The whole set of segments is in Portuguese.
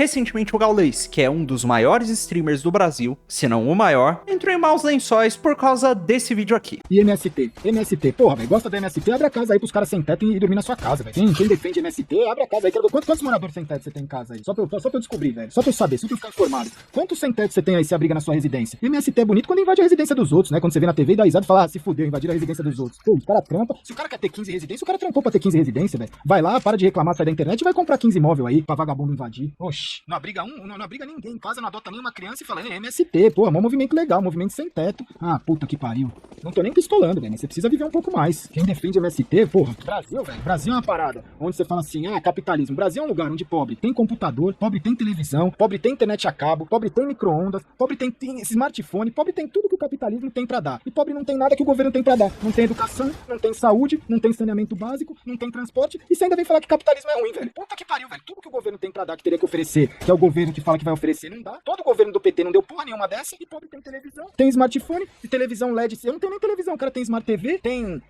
Recentemente o Gaules, que é um dos maiores streamers do Brasil, se não o maior, entrou em maus lençóis por causa desse vídeo aqui. E MST, porra, velho, gosta da MST, abre a casa aí pros caras sem teto e dormir na sua casa, velho. Quem defende MST, abre a casa aí. Quantos moradores sem teto você tem em casa aí? Só pra eu descobrir, velho. Só pra eu saber, só pra eu ficar informado. Quantos sem teto você tem aí se abriga na sua residência? MST é bonito quando invade a residência dos outros, né? Quando você vê na TV e dá risada e fala, ah, se fudeu, invadir a residência dos outros. Pô, os caras trampam. Se o cara quer ter 15 residências, o cara trampou pra ter 15 residências, velho. Vai lá, para de reclamar, sai da internet e vai comprar 15 imóveis aí pra vagabundo invadir. Oxi, não abriga não abriga ninguém em casa, não adota nenhuma criança e fala, MST, pô, é um movimento legal, movimento sem teto. Ah, puta que pariu. Não tô nem pistolando, velho, você precisa viver um pouco mais. Quem defende MST, porra, Brasil, velho, Brasil é uma parada onde você fala assim, ah, capitalismo. Brasil é um lugar onde pobre tem computador, pobre tem televisão, pobre tem internet a cabo, pobre tem micro-ondas, pobre tem smartphone, pobre tem tudo que o capitalismo tem pra dar. E pobre não tem nada que o governo tem pra dar. Não tem educação, não tem saúde, não tem saneamento básico, não tem transporte, e você ainda vem falar que capitalismo é ruim, velho. Puta que pariu, velho. Tudo que o governo tem pra dar, que teria que oferecer, que é o governo que fala que vai oferecer, não dá. Todo o governo do PT não deu porra nenhuma dessa, e pobre tem televisão, tem smartphone, e televisão LED. Eu não tenho nem televisão, o cara tem Smart TV, tem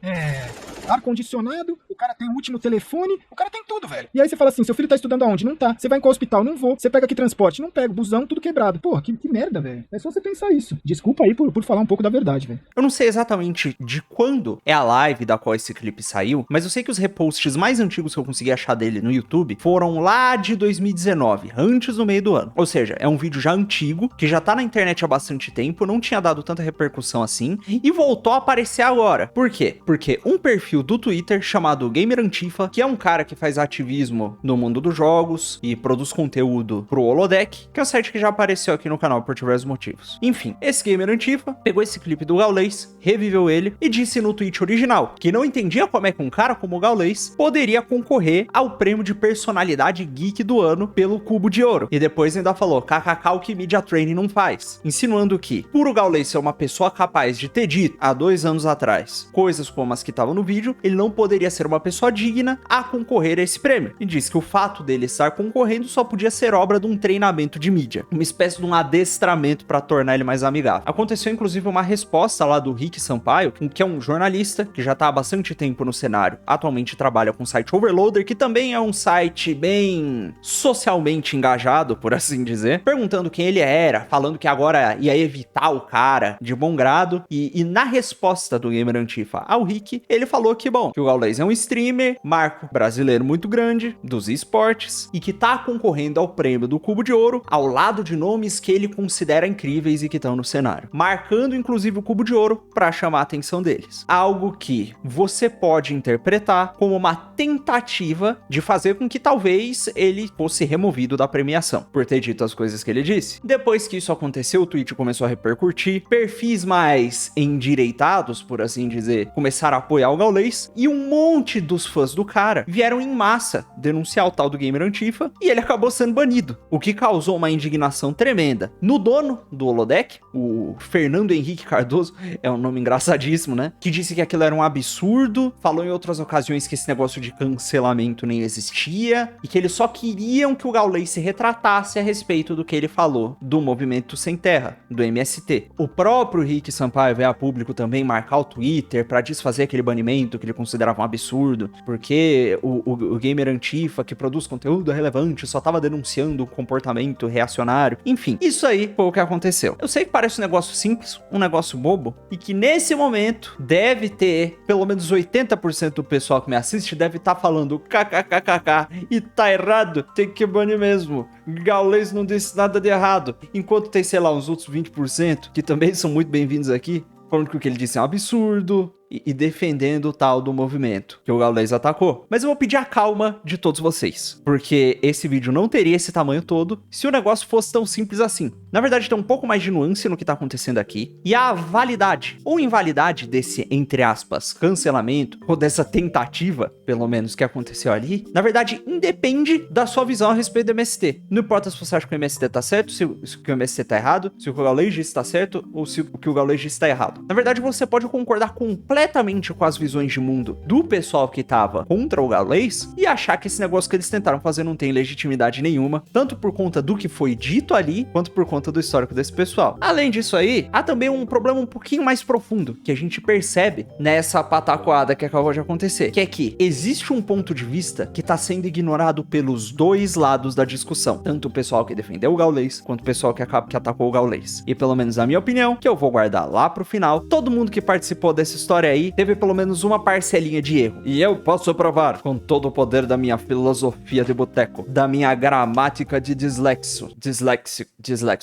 ar-condicionado, o cara tem o último telefone, o cara tem tudo, velho. E aí você fala assim, seu filho tá estudando aonde? Não tá. Você vai em qual hospital? Não vou. Você pega que transporte? Não pego. Busão, tudo quebrado. Porra, que merda, velho. É só você pensar isso. Desculpa aí por falar um pouco da verdade, velho. Eu não sei exatamente de quando é a live da qual esse clipe saiu, mas eu sei que os reposts mais antigos que eu consegui achar dele no YouTube foram lá de 2019, antes do meio do ano. Ou seja, é um vídeo já antigo, que já tá na internet há bastante tempo, não tinha dado tanta repercussão assim, e voltou a aparecer agora. Por quê? Porque um perfil do Twitter chamado Gamer Antifa, que é um cara que faz ativismo no mundo dos jogos e produz conteúdo pro Holodeck, que é um site que já apareceu aqui no canal por diversos motivos. Enfim, esse Gamer Antifa pegou esse clipe do Gaules, reviveu ele e disse no tweet original que não entendia como é que um cara como o Gaules poderia concorrer ao prêmio de personalidade geek do ano pelo Cubo de Ouro. E depois ainda falou, kkk, o que Media Training não faz. Insinuando que, por o Gaules ser uma pessoa capaz de ter dito, há 2 anos atrás, coisas como as que estavam no vídeo, ele não poderia ser uma pessoa digna a concorrer a esse prêmio. E disse que o fato dele estar concorrendo só podia ser obra de um treinamento de mídia, uma espécie de um adestramento para tornar ele mais amigável. Aconteceu inclusive uma resposta lá do Rick Sampaio, que é um jornalista que já tá há bastante tempo no cenário, atualmente trabalha com o site Overloader, que também é um site bem socialmente engajado, por assim dizer, perguntando quem ele era, falando que agora ia evitar o cara de bom grado, e na resposta do Gamer Antifa ao Rick, ele falou que, bom, que o Gaules é um streamer, marco brasileiro muito grande, dos esportes, e que tá concorrendo ao prêmio do Cubo de Ouro, ao lado de nomes que ele considera incríveis e que estão no cenário, marcando inclusive o Cubo de Ouro para chamar a atenção deles. Algo que você pode interpretar como uma tentativa de fazer com que talvez ele fosse removido da premiação, por ter dito as coisas que ele disse. Depois que isso aconteceu, o tweet começou a repercutir, perfis mais endireitados, por assim dizer, começaram a apoiar o Gaules, e um monte dos fãs do cara vieram em massa denunciar o tal do Gamer Antifa, e ele acabou sendo banido, o que causou uma indignação tremenda no dono do Holodeck, o Fernando Henrique Cardoso, é um nome engraçadíssimo, né? Que disse que aquilo era um absurdo, falou em outras ocasiões que esse negócio de cancelamento nem existia, e que eles só queriam que o Gaules se retratasse a respeito do que ele falou do movimento Sem Terra, do MST. O próprio Rick Sampaio veio a público também marcar o Twitter pra desfazer aquele banimento que ele considerava um absurdo, porque o Gamer Antifa, que produz conteúdo relevante, só tava denunciando o comportamento reacionário. Enfim, isso aí foi o que aconteceu. Eu sei que parece um negócio simples, um negócio bobo, e que nesse momento deve ter, pelo menos 80% do pessoal que me assiste deve estar falando kkkk, e tá errado, tem que banir mesmo. Gaules não disse nada de errado. Enquanto tem, sei lá, uns outros 20%, que também são muito bem-vindos aqui, falando que o que ele disse é um absurdo, e defendendo o tal do movimento que o Gaules atacou. Mas eu vou pedir a calma de todos vocês, porque esse vídeo não teria esse tamanho todo se o negócio fosse tão simples assim. Na verdade, tem um pouco mais de nuance no que tá acontecendo aqui, e a validade ou invalidade desse, entre aspas, cancelamento, ou dessa tentativa, pelo menos, que aconteceu ali, na verdade, independe da sua visão a respeito do MST. Não importa se você acha que o MST tá certo, se o que o MST tá errado, se o que o Gaules disse tá certo, ou se o que o Gaules disse tá errado. Na verdade, você pode concordar completamente completamente com as visões de mundo do pessoal que tava contra o Gaules e achar que esse negócio que eles tentaram fazer não tem legitimidade nenhuma, tanto por conta do que foi dito ali, quanto por conta do histórico desse pessoal. Além disso aí, há também um problema um pouquinho mais profundo, que a gente percebe nessa pataquada que acabou de acontecer, que é que existe um ponto de vista que tá sendo ignorado pelos dois lados da discussão, tanto o pessoal que defendeu o Gaules, quanto o pessoal que atacou o Gaules. E pelo menos a minha opinião, que eu vou guardar lá pro final, todo mundo que participou dessa história aí teve pelo menos uma parcelinha de erro. E eu posso provar, com todo o poder da minha filosofia de boteco, da minha gramática de dislexo,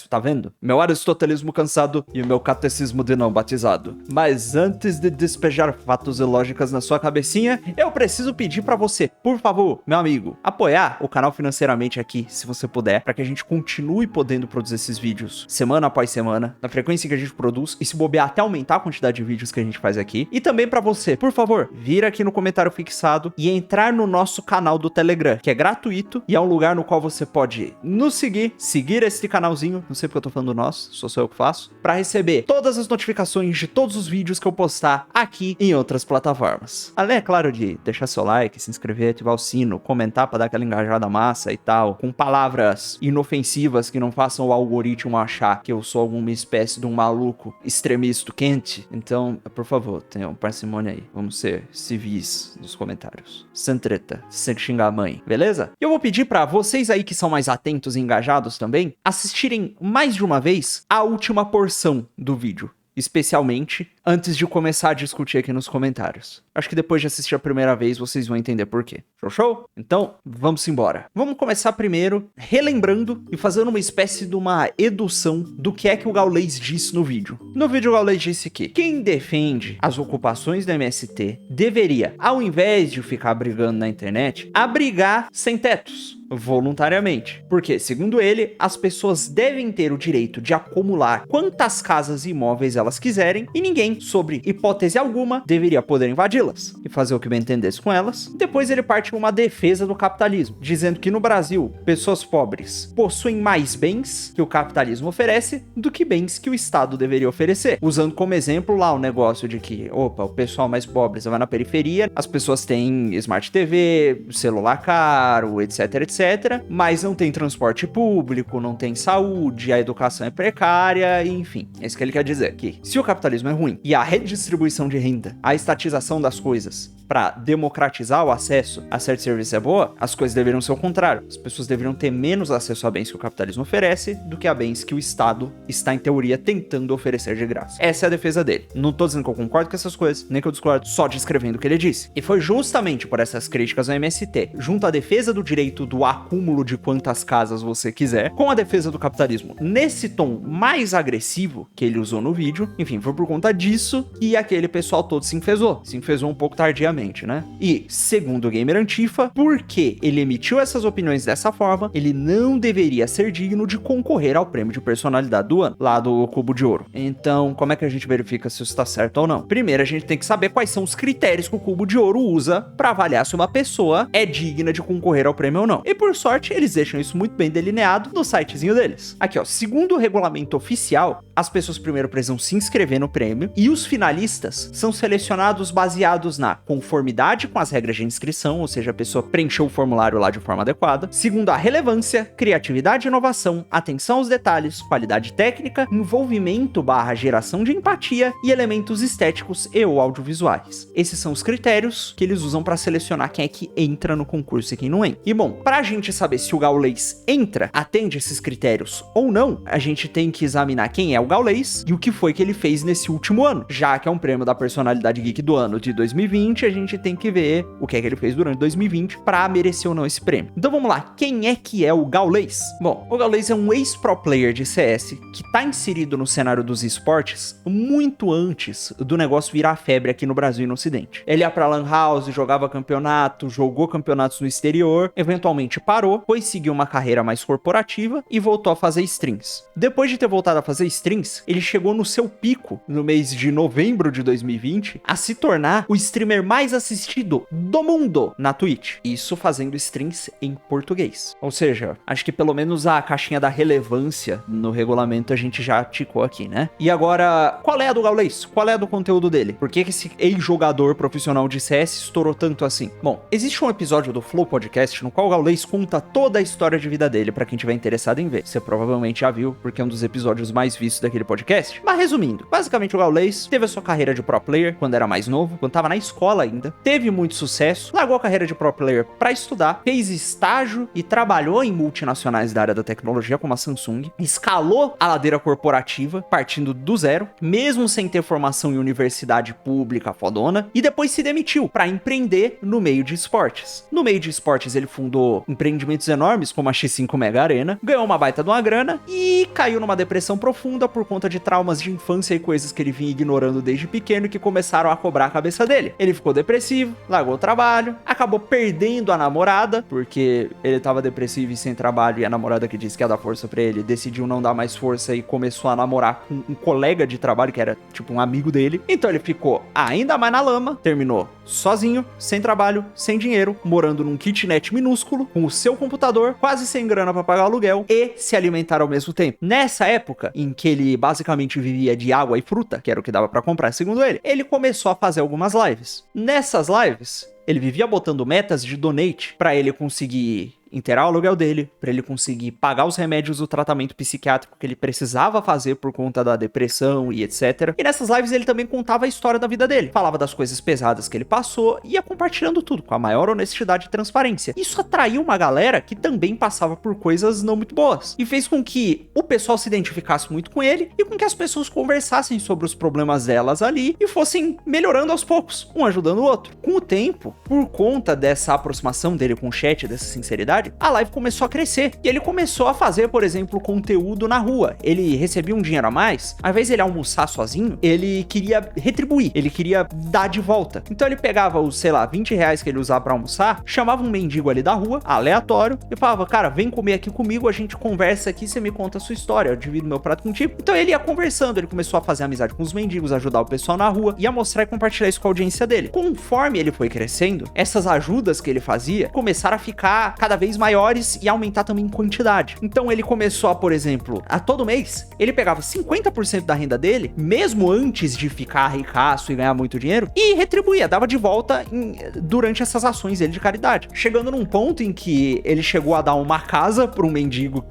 tá vendo? Meu aristotelismo cansado e o meu catecismo de não batizado. Mas antes de despejar fatos e lógicas na sua cabecinha, eu preciso pedir pra você, por favor, meu amigo, apoiar o canal financeiramente aqui, se você puder, pra que a gente continue podendo produzir esses vídeos semana após semana, na frequência que a gente produz, e se bobear até aumentar a quantidade de vídeos que a gente faz aqui. E também pra você, por favor, vir aqui no comentário fixado e entrar no nosso canal do Telegram, que é gratuito e é um lugar no qual você pode nos seguir esse canalzinho, não sei porque eu tô falando nosso, sou eu que faço, pra receber todas as notificações de todos os vídeos que eu postar aqui em outras plataformas. Além, é claro, de deixar seu like, se inscrever, ativar o sino, comentar pra dar aquela engajada massa e tal, com palavras inofensivas que não façam o algoritmo achar que eu sou alguma espécie de um maluco extremista quente. Então, por favor, tenham parcimônia aí. Vamos ser civis nos comentários. Sem treta, sem xingar a mãe, beleza? Eu vou pedir pra vocês aí que são mais atentos e engajados também, assistirem mais de uma vez a última porção do vídeo, especialmente antes de começar a discutir aqui nos comentários. Acho que depois de assistir a primeira vez, vocês vão entender por quê. Show? Então, vamos embora. Vamos começar primeiro relembrando e fazendo uma espécie de uma edução do que é que o Gaules disse no vídeo. No vídeo, o Gaules disse que quem defende as ocupações do MST deveria, ao invés de ficar brigando na internet, abrigar sem tetos, voluntariamente. Porque, segundo ele, as pessoas devem ter o direito de acumular quantas casas e imóveis elas quiserem e ninguém, sobre hipótese alguma, deveria poder invadi-las e fazer o que bem entendesse com elas. Depois ele parte uma defesa do capitalismo, dizendo que no Brasil, pessoas pobres possuem mais bens que o capitalismo oferece do que bens que o Estado deveria oferecer. Usando como exemplo lá o negócio de que, opa, o pessoal mais pobre vai na periferia, as pessoas têm Smart TV, celular caro, etc, etc, mas não tem transporte público, não tem saúde, a educação é precária, enfim. É isso que ele quer dizer, que se o capitalismo é ruim e a redistribuição de renda, a estatização das coisas para democratizar o acesso a certos serviços é boa, as coisas deveriam ser o contrário. As pessoas deveriam ter menos acesso a bens que o capitalismo oferece do que a bens que o Estado está, em teoria, tentando oferecer de graça. Essa é a defesa dele. Não tô dizendo que eu concordo com essas coisas, nem que eu discordo, só descrevendo o que ele disse. E foi justamente por essas críticas ao MST, junto à defesa do direito do acúmulo de quantas casas você quiser, com a defesa do capitalismo nesse tom mais agressivo que ele usou no vídeo, enfim, foi por conta disso que aquele pessoal todo se enfesou um pouco tardiamente, né? E, segundo o Gamer Antifa, porque ele emitiu essas opiniões dessa forma, ele não deveria ser digno de concorrer ao prêmio de personalidade do ano, lá do Cubo de Ouro. Então, como é que a gente verifica se isso tá certo ou não? Primeiro, a gente tem que saber quais são os critérios que o Cubo de Ouro usa pra avaliar se uma pessoa é digna de concorrer ao prêmio ou não. E, por sorte, eles deixam isso muito bem delineado no sitezinho deles. Aqui, ó, segundo o regulamento oficial, as pessoas primeiro precisam se inscrever no prêmio e os finalistas são selecionados baseados na conformidade com as regras de inscrição, ou seja, a pessoa preencheu o formulário lá de forma adequada. Segundo, a relevância, criatividade e inovação, atenção aos detalhes, qualidade técnica, envolvimento / geração de empatia e elementos estéticos e ou audiovisuais. Esses são os critérios que eles usam para selecionar quem é que entra no concurso e quem não entra. E bom, pra gente saber se o Gaules entra, atende esses critérios ou não, a gente tem que examinar quem é o Gaules e o que foi que ele fez nesse último ano. Já que é um prêmio da personalidade geek do ano de 2020, a gente tem que ver o que é que ele fez durante 2020 pra merecer ou não esse prêmio. Então vamos lá, quem é que é o Gaules? Bom, o Gaules é um ex-pro player de CS que tá inserido no cenário dos esportes muito antes do negócio virar febre aqui no Brasil e no Ocidente. Ele ia pra Lan House, jogava campeonato, jogou campeonatos no exterior, eventualmente Twitch parou, foi seguir uma carreira mais corporativa e voltou a fazer streams. Depois de ter voltado a fazer streams, ele chegou no seu pico, no mês de novembro de 2020, a se tornar o streamer mais assistido do mundo na Twitch. Isso fazendo streams em português. Ou seja, acho que pelo menos a caixinha da relevância no regulamento a gente já ticou aqui, né? E agora, qual é a do Gaules? Qual é a do conteúdo dele? Por que esse ex-jogador profissional de CS estourou tanto assim? Bom, existe um episódio do Flow Podcast no qual o Gaules conta toda a história de vida dele, pra quem tiver interessado em ver. Você provavelmente já viu, porque é um dos episódios mais vistos daquele podcast. Mas resumindo, basicamente o Gaules teve a sua carreira de pro player quando era mais novo, quando tava na escola ainda, teve muito sucesso, largou a carreira de pro player pra estudar, fez estágio e trabalhou em multinacionais da área da tecnologia, como a Samsung, escalou a ladeira corporativa, partindo do zero, mesmo sem ter formação em universidade pública fodona, e depois se demitiu pra empreender no meio de esportes. No meio de esportes ele fundou empreendimentos enormes, como a X5 Mega Arena, ganhou uma baita de uma grana e caiu numa depressão profunda por conta de traumas de infância e coisas que ele vinha ignorando desde pequeno e que começaram a cobrar a cabeça dele. Ele ficou depressivo, largou o trabalho, acabou perdendo a namorada, porque ele tava depressivo e sem trabalho, e a namorada que disse que ia dar força pra ele, decidiu não dar mais força e começou a namorar com um colega de trabalho, que era tipo um amigo dele. Então ele ficou ainda mais na lama, terminou sozinho, sem trabalho, sem dinheiro, morando num kitnet minúsculo, com o seu computador, quase sem grana pra pagar o aluguel e se alimentar ao mesmo tempo. Nessa época, em que ele basicamente vivia de água e fruta, que era o que dava pra comprar, segundo ele começou a fazer algumas lives. Nessas lives, ele vivia botando metas de donate pra ele conseguir inteirar o aluguel dele, pra ele conseguir pagar os remédios do tratamento psiquiátrico que ele precisava fazer por conta da depressão e etc. E nessas lives ele também contava a história da vida dele, falava das coisas pesadas que ele passou e ia compartilhando tudo com a maior honestidade e transparência. Isso atraiu uma galera que também passava por coisas não muito boas e fez com que o pessoal se identificasse muito com ele e com que as pessoas conversassem sobre os problemas delas ali e fossem melhorando aos poucos, um ajudando o outro. Com o tempo, por conta dessa aproximação dele com o chat, dessa sinceridade, a live começou a crescer e ele começou a fazer, por exemplo, conteúdo na rua. Ele recebia um dinheiro a mais, ao invés de ele almoçar sozinho, ele queria retribuir, ele queria dar de volta. Então ele pegava os, sei lá, 20 reais que ele usava pra almoçar, chamava um mendigo ali da rua, aleatório, e falava, cara, vem comer aqui comigo, a gente conversa aqui, você me conta a sua história, eu divido meu prato contigo. Então ele ia conversando, ele começou a fazer amizade com os mendigos, ajudar o pessoal na rua, ia mostrar e compartilhar isso com a audiência dele. Conforme ele foi crescendo, essas ajudas que ele fazia começaram a ficar cada vez maiores e aumentar também em quantidade. Então ele começou a, por exemplo, a todo mês, ele pegava 50% da renda dele, mesmo antes de ficar ricaço e ganhar muito dinheiro, e retribuía, dava de volta durante essas ações dele de caridade. Chegando num ponto em que ele chegou a dar uma casa para um mendigo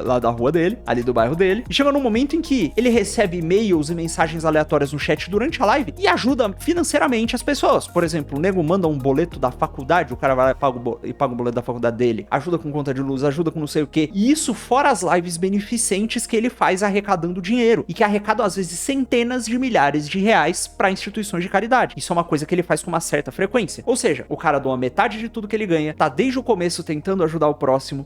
lá da rua dele, ali do bairro dele, e chegou num momento em que ele recebe e-mails e mensagens aleatórias no chat durante a live e ajuda financeiramente as pessoas. Por exemplo, o nego manda um boleto da faculdade, o cara vai lá e paga o boleto da faculdade dele, ajuda com conta de luz, ajuda com não sei o que. E isso fora as lives beneficentes que ele faz arrecadando dinheiro. E que arrecada às vezes centenas de milhares de reais para instituições de caridade. Isso é uma coisa que ele faz com uma certa frequência. Ou seja, o cara doa metade de tudo que ele ganha, tá desde o começo tentando ajudar o próximo,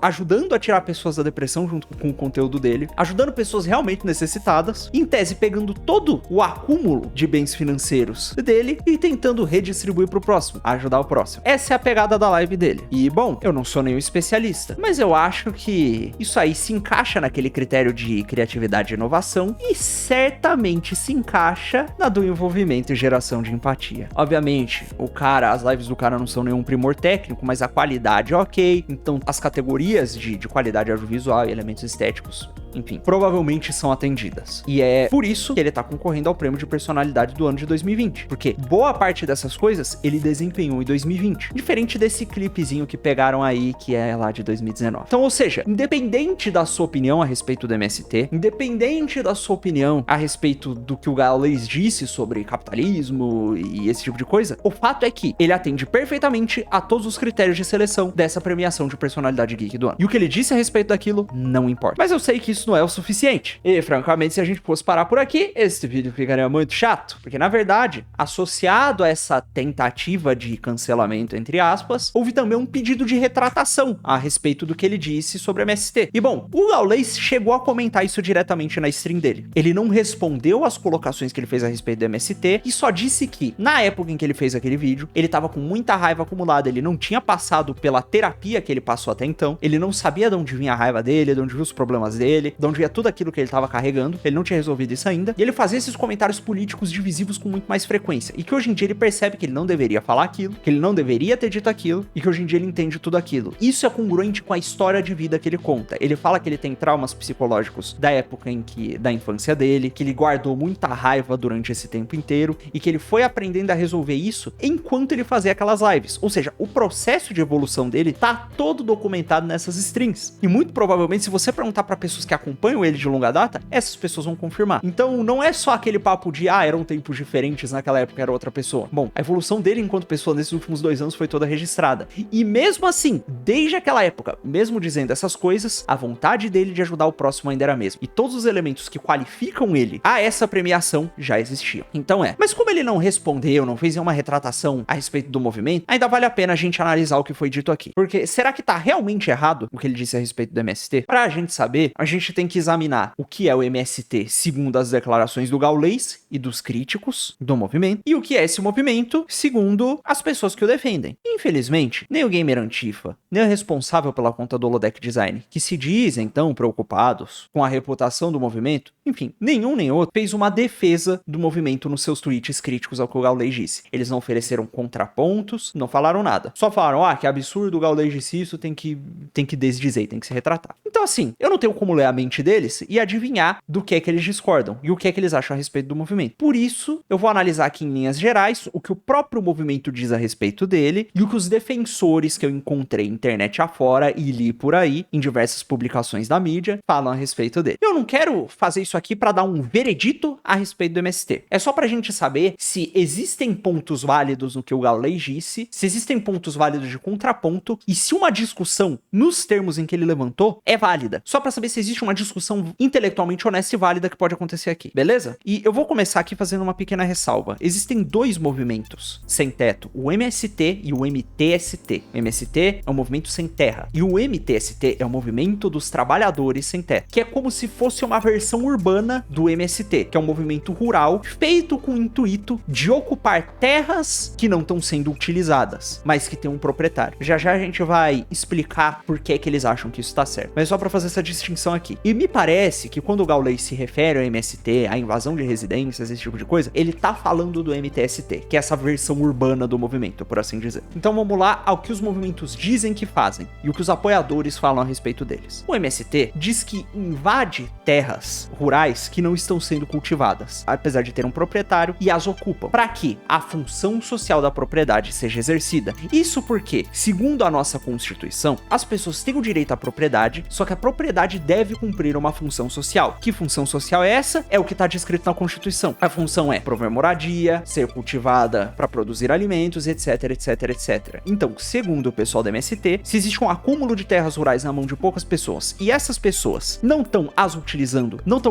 ajudando a tirar pessoas da depressão junto com o conteúdo dele, ajudando pessoas realmente necessitadas, em tese pegando todo o acúmulo de bens financeiros dele e tentando redistribuir pro próximo, ajudar o próximo. Essa é a pegada da live dele. E bom, eu não sou nenhum especialista, mas eu acho que isso aí se encaixa naquele critério de criatividade e inovação e certamente se encaixa na do envolvimento e geração de empatia. Obviamente, as lives do cara não são nenhum primor técnico, mas a qualidade é ok, então as categorias de qualidade audiovisual e elementos estéticos, enfim, provavelmente são atendidas. E é por isso que ele tá concorrendo ao prêmio de personalidade do ano de 2020, porque boa parte dessas coisas ele desempenhou em 2020, diferente desse clipezinho que pegaram aí, que é lá de 2019. Então, ou seja, independente da sua opinião a respeito do MST, independente da sua opinião a respeito do que o Gaules disse sobre capitalismo e esse tipo de coisa, o fato é que ele atende perfeitamente a todos os critérios de seleção dessa premiação de personalidade geek do ano. E o que ele disse a respeito daquilo não importa. Mas eu sei que isso isso não é o suficiente. E, francamente, se a gente fosse parar por aqui, esse vídeo ficaria muito chato, porque, na verdade, associado a essa tentativa de cancelamento, entre aspas, houve também um pedido de retratação a respeito do que ele disse sobre a MST. E, bom, o Gaules chegou a comentar isso diretamente na stream dele. Ele não respondeu às colocações que ele fez a respeito do MST e só disse que, na época em que ele fez aquele vídeo, ele tava com muita raiva acumulada, ele não tinha passado pela terapia que ele passou até então, ele não sabia de onde vinha a raiva dele, de onde vinha os problemas dele, de onde vinha tudo aquilo que ele tava carregando, ele não tinha resolvido isso ainda, e ele fazia esses comentários políticos divisivos com muito mais frequência, e que hoje em dia ele percebe que ele não deveria falar aquilo, que ele não deveria ter dito aquilo, e que hoje em dia ele entende tudo aquilo. Isso é congruente com a história de vida que ele conta. Ele fala que ele tem traumas psicológicos da época da infância dele, que ele guardou muita raiva durante esse tempo inteiro, e que ele foi aprendendo a resolver isso enquanto ele fazia aquelas lives. Ou seja, o processo de evolução dele tá todo documentado nessas streams. E muito provavelmente, se você perguntar para pessoas que acompanham ele de longa data, essas pessoas vão confirmar. Então, não é só aquele papo de, eram tempos diferentes, naquela época era outra pessoa. Bom, a evolução dele enquanto pessoa nesses últimos 2 anos foi toda registrada. E mesmo assim, desde aquela época, mesmo dizendo essas coisas, a vontade dele de ajudar o próximo ainda era a mesma. E todos os elementos que qualificam ele a essa premiação já existiam. Então mas como ele não respondeu, não fez nenhuma retratação a respeito do movimento, ainda vale a pena a gente analisar o que foi dito aqui. Porque será que tá realmente errado o que ele disse a respeito do MST? Pra gente saber, a gente tem que examinar o que é o MST segundo as declarações do Gaules e dos críticos do movimento, e o que é esse movimento segundo as pessoas que o defendem. Infelizmente, nem o Gamer Antifa, nem o responsável pela conta do Holodeck Design, que se dizem tão preocupados com a reputação do movimento, enfim, nenhum nem outro fez uma defesa do movimento nos seus tweets críticos ao que o Gaules disse. Eles não ofereceram contrapontos, não falaram nada. Só falaram, que absurdo, o Gaules disse isso, tem que desdizer, tem que se retratar. Então assim, eu não tenho como ler a mente deles e adivinhar do que é que eles discordam e o que é que eles acham a respeito do movimento. Por isso, eu vou analisar aqui em linhas gerais o que o próprio movimento diz a respeito dele e o que os defensores que eu encontrei internet afora e li por aí, em diversas publicações da mídia, falam a respeito dele. Eu não quero fazer isso aqui para dar um veredito a respeito do MST. É só pra gente saber se existem pontos válidos no que o Gaules disse, se existem pontos válidos de contraponto e se uma discussão, nos termos em que ele levantou, é válida. Só pra saber se existe uma discussão intelectualmente honesta e válida que pode acontecer aqui, beleza? E eu vou começar aqui fazendo uma pequena ressalva. Existem 2 movimentos sem teto, o MST e o MTST. O MST é um movimento sem terra e o MTST é o movimento dos trabalhadores sem teto, que é como se fosse uma versão urbana do MST, que é um movimento rural feito com o intuito de ocupar terras que não estão sendo utilizadas, mas que tem um proprietário. Já já a gente vai explicar por que eles acham que isso está certo, mas só para fazer essa distinção aqui. E me parece que quando o Gaules se refere ao MST, à invasão de residências, esse tipo de coisa, ele tá falando do MTST, que é essa versão urbana do movimento, por assim dizer. Então vamos lá ao que os movimentos dizem que fazem e o que os apoiadores falam a respeito deles. O MST diz que invade terras rurais que não estão sendo cultivadas, apesar de ter um proprietário, e as ocupam, para que a função social da propriedade seja exercida. Isso porque, segundo a nossa Constituição, as pessoas têm o direito à propriedade, só que a propriedade deve cumprir uma função social. Que função social é essa? É o que está descrito na Constituição. A função é prover moradia, ser cultivada para produzir alimentos, etc, etc, etc. Então, segundo o pessoal da MST, se existe um acúmulo de terras rurais na mão de poucas pessoas e essas pessoas não estão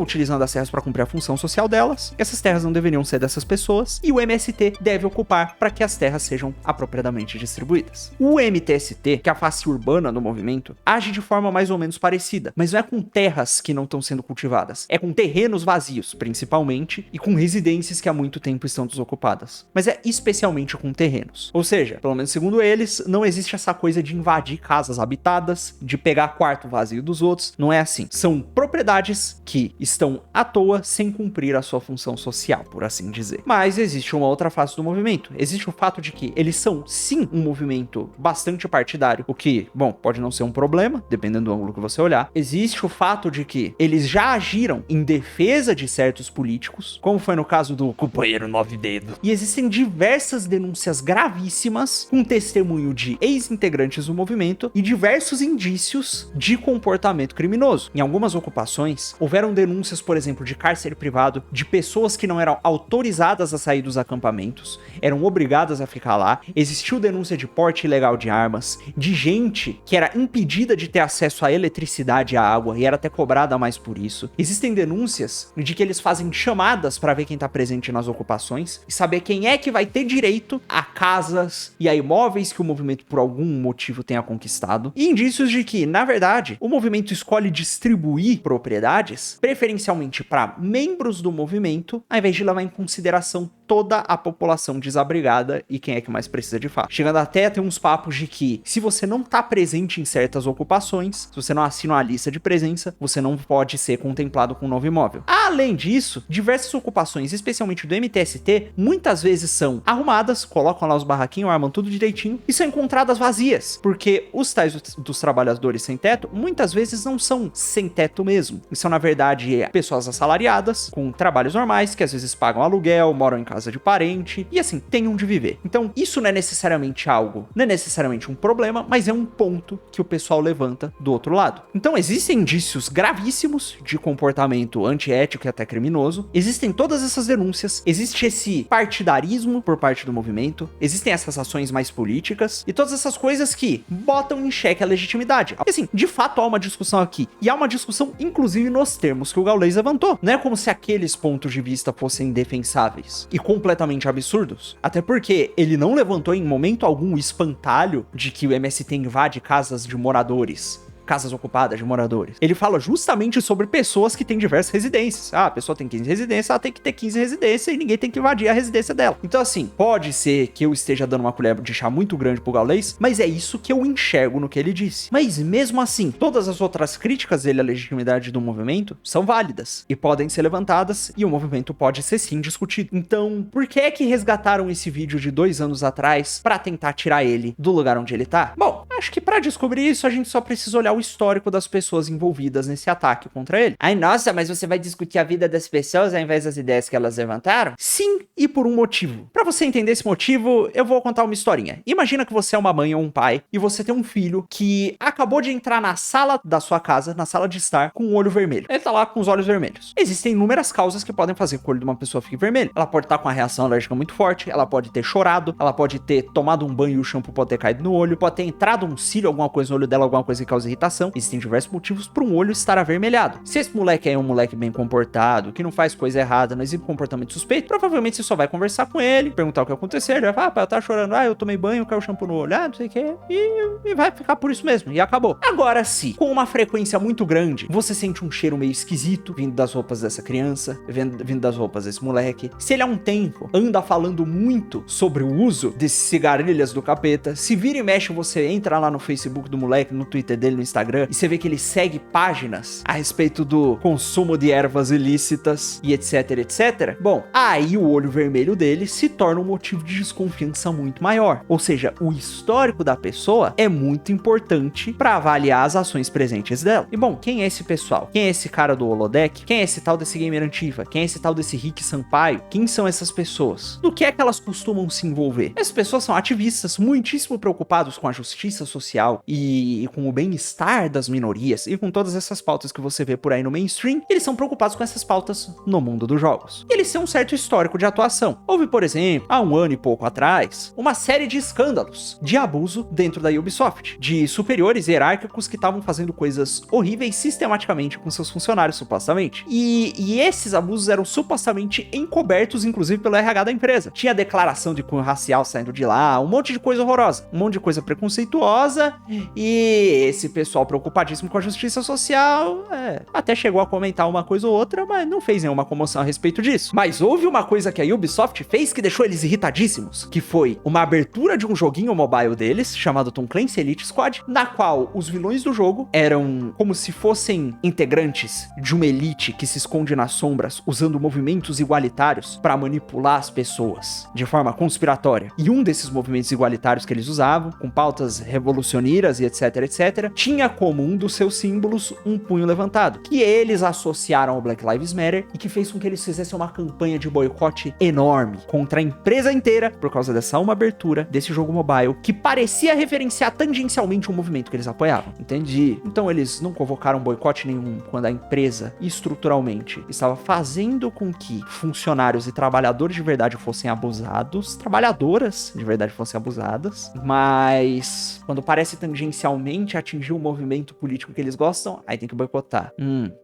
utilizando as terras para cumprir a função social delas, essas terras não deveriam ser dessas pessoas e o MST deve ocupar para que as terras sejam apropriadamente distribuídas. O MTST, que é a face urbana do movimento, age de forma mais ou menos parecida, mas não é com terras que não estão sendo cultivadas, é com terrenos vazios, principalmente, e com residências que há muito tempo estão desocupadas, mas é especialmente com terrenos. Ou seja, pelo menos segundo eles, não existe essa coisa de invadir casas habitadas, de pegar quarto vazio dos outros, não é assim. São propriedades que estão à toa sem cumprir a sua função social, por assim dizer. Mas existe uma outra face do movimento. Existe o fato de que eles são, sim, um movimento bastante partidário, o que, bom, pode não ser um problema, dependendo do ângulo que você olhar. Existe o fato de que eles já agiram em defesa de certos políticos, como foi no caso do companheiro 9 Dedos. E existem diversas denúncias gravíssimas, com testemunho de ex-integrantes do movimento e diversos indícios de comportamento criminoso. Em algumas ocupações, houveram denúncias, por exemplo, de cárcere privado, de pessoas que não eram autorizadas a sair dos acampamentos, eram obrigadas a ficar lá. Existiu denúncia de porte ilegal de armas, de gente que era impedida de ter acesso à eletricidade e à água e era até cobrada mais por isso. Existem denúncias de que eles fazem chamadas pra ver quem tá presente nas ocupações e saber quem é que vai ter direito a casas e a imóveis que o movimento por algum motivo tenha conquistado. E indícios de que, na verdade, o movimento escolhe distribuir propriedades preferencialmente para membros do movimento, ao invés de levar em consideração toda a população desabrigada e quem é que mais precisa de fato. Chegando até a ter uns papos de que, se você não tá presente em certas ocupações, se você não assina uma lista de presença, você não pode ser contemplado com um novo imóvel. Além disso, diversas ocupações, especialmente do MTST, muitas vezes são arrumadas, colocam lá os barraquinhos, armam tudo direitinho, e são encontradas vazias, porque os tais dos trabalhadores sem teto, muitas vezes não são sem teto mesmo, e são, na verdade, pessoas assalariadas, com trabalhos normais, que às vezes pagam aluguel, moram em casa de parente, e assim, têm onde viver. Então, isso não é necessariamente algo, não é necessariamente um problema, mas é um ponto que o pessoal levanta do outro lado. Então, existem indícios gravíssimos de comportamento antiético e até criminoso, existem todas essas denúncias, existe esse partidarismo por parte do movimento, existem essas ações mais políticas, e todas essas coisas que botam em xeque a legitimidade. Assim, de fato há uma discussão aqui, e há uma discussão inclusive nos termos que o Gaules levantou. Não é como se aqueles pontos de vista fossem indefensáveis e completamente absurdos, até porque ele não levantou em momento algum o espantalho de que o MST invade casas de moradores, casas ocupadas de moradores. Ele fala justamente sobre pessoas que têm diversas residências. Ah, a pessoa tem 15 residências, ela tem que ter 15 residências e ninguém tem que invadir a residência dela. Então, assim, pode ser que eu esteja dando uma colher de chá muito grande pro Gaules, mas é isso que eu enxergo no que ele disse. Mas mesmo assim, todas as outras críticas dele à legitimidade do movimento são válidas e podem ser levantadas, e o movimento pode ser sim discutido. Então, por que é que resgataram esse vídeo de 2 anos atrás pra tentar tirar ele do lugar onde ele tá? Bom, acho que pra descobrir isso a gente só precisa olhar o histórico das pessoas envolvidas nesse ataque contra ele. Ai, nossa, mas você vai discutir a vida das pessoas ao invés das ideias que elas levantaram? Sim, e por um motivo. Pra você entender esse motivo, eu vou contar uma historinha. Imagina que você é uma mãe ou um pai e você tem um filho que acabou de entrar na sala da sua casa, na sala de estar, com o olho vermelho. Ele tá lá com os olhos vermelhos. Existem inúmeras causas que podem fazer com que o olho de uma pessoa fique vermelho. Ela pode estar com uma reação alérgica muito forte, ela pode ter chorado, ela pode ter tomado um banho e o shampoo pode ter caído no olho, pode ter entrado um cílio, alguma coisa no olho dela, alguma coisa que causa irritação. Existem diversos motivos para um olho estar avermelhado. Se esse moleque é um moleque bem comportado, que não faz coisa errada, não exibe comportamento suspeito, provavelmente você só vai conversar com ele, perguntar o que aconteceu, ele vai falar, pai, eu tava chorando, eu tomei banho, caiu shampoo no olho, não sei o que, e vai ficar por isso mesmo, e acabou. Agora, se com uma frequência muito grande, você sente um cheiro meio esquisito vindo das roupas dessa criança, vindo das roupas desse moleque, se ele há um tempo anda falando muito sobre o uso desses cigarrilhas do capeta, se vira e mexe você entra lá no Facebook do moleque, no Twitter dele, no Instagram, e você vê que ele segue páginas a respeito do consumo de ervas ilícitas e etc, etc. Bom, aí o olho vermelho dele se torna um motivo de desconfiança muito maior. Ou seja, o histórico da pessoa é muito importante para avaliar as ações presentes dela. E bom, quem é esse pessoal? Quem é esse cara do holodeck? Quem é esse tal desse gamer antifa? Quem é esse tal desse Rick Sampaio? Quem são essas pessoas? Do que é que elas costumam se envolver? Essas pessoas são ativistas muitíssimo preocupados com a justiça social e com o bem-estar das minorias e com todas essas pautas que você vê por aí no mainstream. Eles são preocupados com essas pautas no mundo dos jogos. E eles têm um certo histórico de atuação. Houve, por exemplo, há 1 ano e pouco atrás, uma série de escândalos de abuso dentro da Ubisoft, de superiores hierárquicos que estavam fazendo coisas horríveis sistematicamente com seus funcionários, supostamente. E esses abusos eram supostamente encobertos, inclusive, pelo RH da empresa. Tinha declaração de cunho racial saindo de lá, um monte de coisa horrorosa, um monte de coisa preconceituosa, e esse pessoal preocupadíssimo com a justiça social, até chegou a comentar uma coisa ou outra, mas não fez nenhuma comoção a respeito disso. Mas houve uma coisa que a Ubisoft fez que deixou eles irritadíssimos, que foi uma abertura de um joguinho mobile deles, chamado Tom Clancy Elite Squad, na qual os vilões do jogo eram como se fossem integrantes de uma elite que se esconde nas sombras, usando movimentos igualitários para manipular as pessoas de forma conspiratória. E um desses movimentos igualitários que eles usavam, com pautas revolucionárias e etc, etc, tinha como um dos seus símbolos um punho levantado, que eles associaram ao Black Lives Matter e que fez com que eles fizessem uma campanha de boicote enorme contra a empresa inteira por causa dessa uma abertura desse jogo mobile que parecia referenciar tangencialmente um movimento que eles apoiavam. Entendi. Então eles não convocaram boicote nenhum quando a empresa estruturalmente estava fazendo com que funcionários e trabalhadores de verdade fossem abusados, trabalhadoras de verdade fossem abusadas, mas quando parece tangencialmente atingir o movimento político que eles gostam, aí tem que boicotar.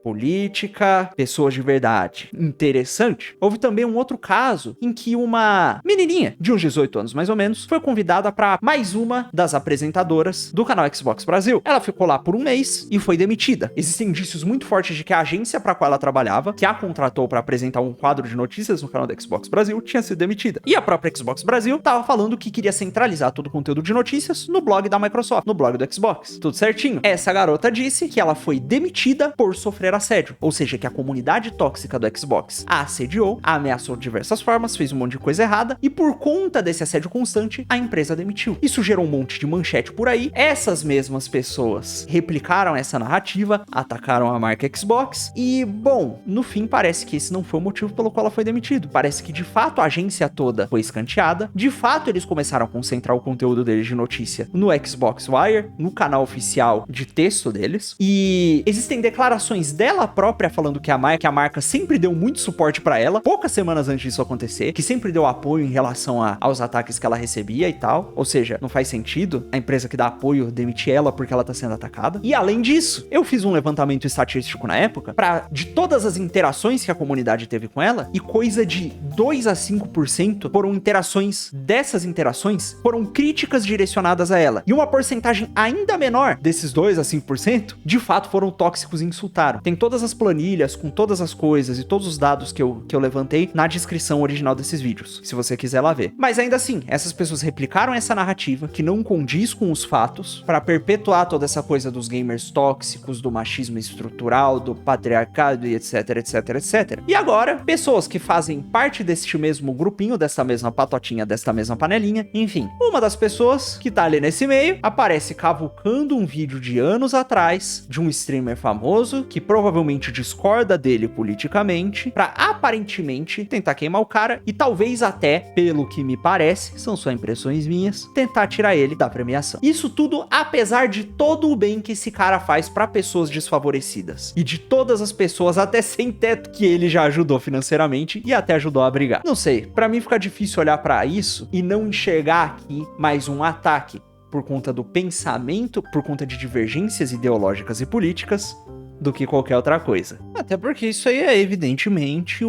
Política, pessoas de verdade. Interessante. Houve também um outro caso em que uma menininha de uns 18 anos mais ou menos foi convidada para mais uma das apresentadoras do canal Xbox Brasil. Ela ficou lá por um mês e foi demitida. Existem indícios muito fortes de que a agência para qual ela trabalhava, que a contratou para apresentar um quadro de notícias no canal da Xbox Brasil, tinha sido demitida. E a própria Xbox Brasil tava falando que queria centralizar todo o conteúdo de notícias no blog da Microsoft, no blog do Xbox. Tudo certinho. Essa garota disse que ela foi demitida por sofrer assédio, ou seja, que a comunidade tóxica do Xbox a assediou, a ameaçou de diversas formas, fez um monte de coisa errada, e por conta desse assédio constante, a empresa demitiu. Isso gerou um monte de manchete por aí. Essas mesmas pessoas replicaram essa narrativa, atacaram a marca Xbox, e, bom, no fim parece que esse não foi o motivo pelo qual ela foi demitido. Parece que, de fato, a agência toda foi escanteada, de fato, eles começaram a concentrar o conteúdo deles de notícia no Xbox Wire, no canal oficial de texto deles, e existem declarações dela própria falando que a marca sempre deu muito suporte pra ela, poucas semanas antes disso acontecer, que sempre deu apoio em relação aos ataques que ela recebia e tal, ou seja, não faz sentido a empresa que dá apoio demitir ela porque ela tá sendo atacada. E além disso, eu fiz um levantamento estatístico na época, de todas as interações que a comunidade teve com ela, e coisa de 2 a 5% foram interações, dessas interações, foram críticas direcionadas a ela. E uma porcentagem ainda menor desses 2 a 5%, de fato foram tóxicos e insultaram. Tem todas as planilhas com todas as coisas e todos os dados que eu levantei na descrição original desses vídeos, se você quiser lá ver. Mas ainda assim, essas pessoas replicaram essa narrativa que não condiz com os fatos para perpetuar toda essa coisa dos gamers tóxicos, do machismo estrutural, do patriarcado e etc, etc, etc. E agora, pessoas que fazem parte deste mesmo grupinho, dessa mesma patotinha, desta mesma panelinha, enfim, uma das pessoas que tá ali nesse meio aparece cavucando um vídeo de anos atrás de um streamer famoso que provavelmente discorda dele politicamente pra aparentemente tentar queimar o cara e talvez até, pelo que me parece, são só impressões minhas, tentar tirar ele da premiação. Isso tudo apesar de todo o bem que esse cara faz pra pessoas desfavorecidas e de todas as pessoas até sem teto que ele já ajudou financeiramente e até ajudou a brigar. Não sei, pra mim fica difícil olhar pra isso e não enxergar aqui mais um ataque por conta do pensamento, por conta de divergências ideológicas e políticas, do que qualquer outra coisa. Até porque isso aí é evidentemente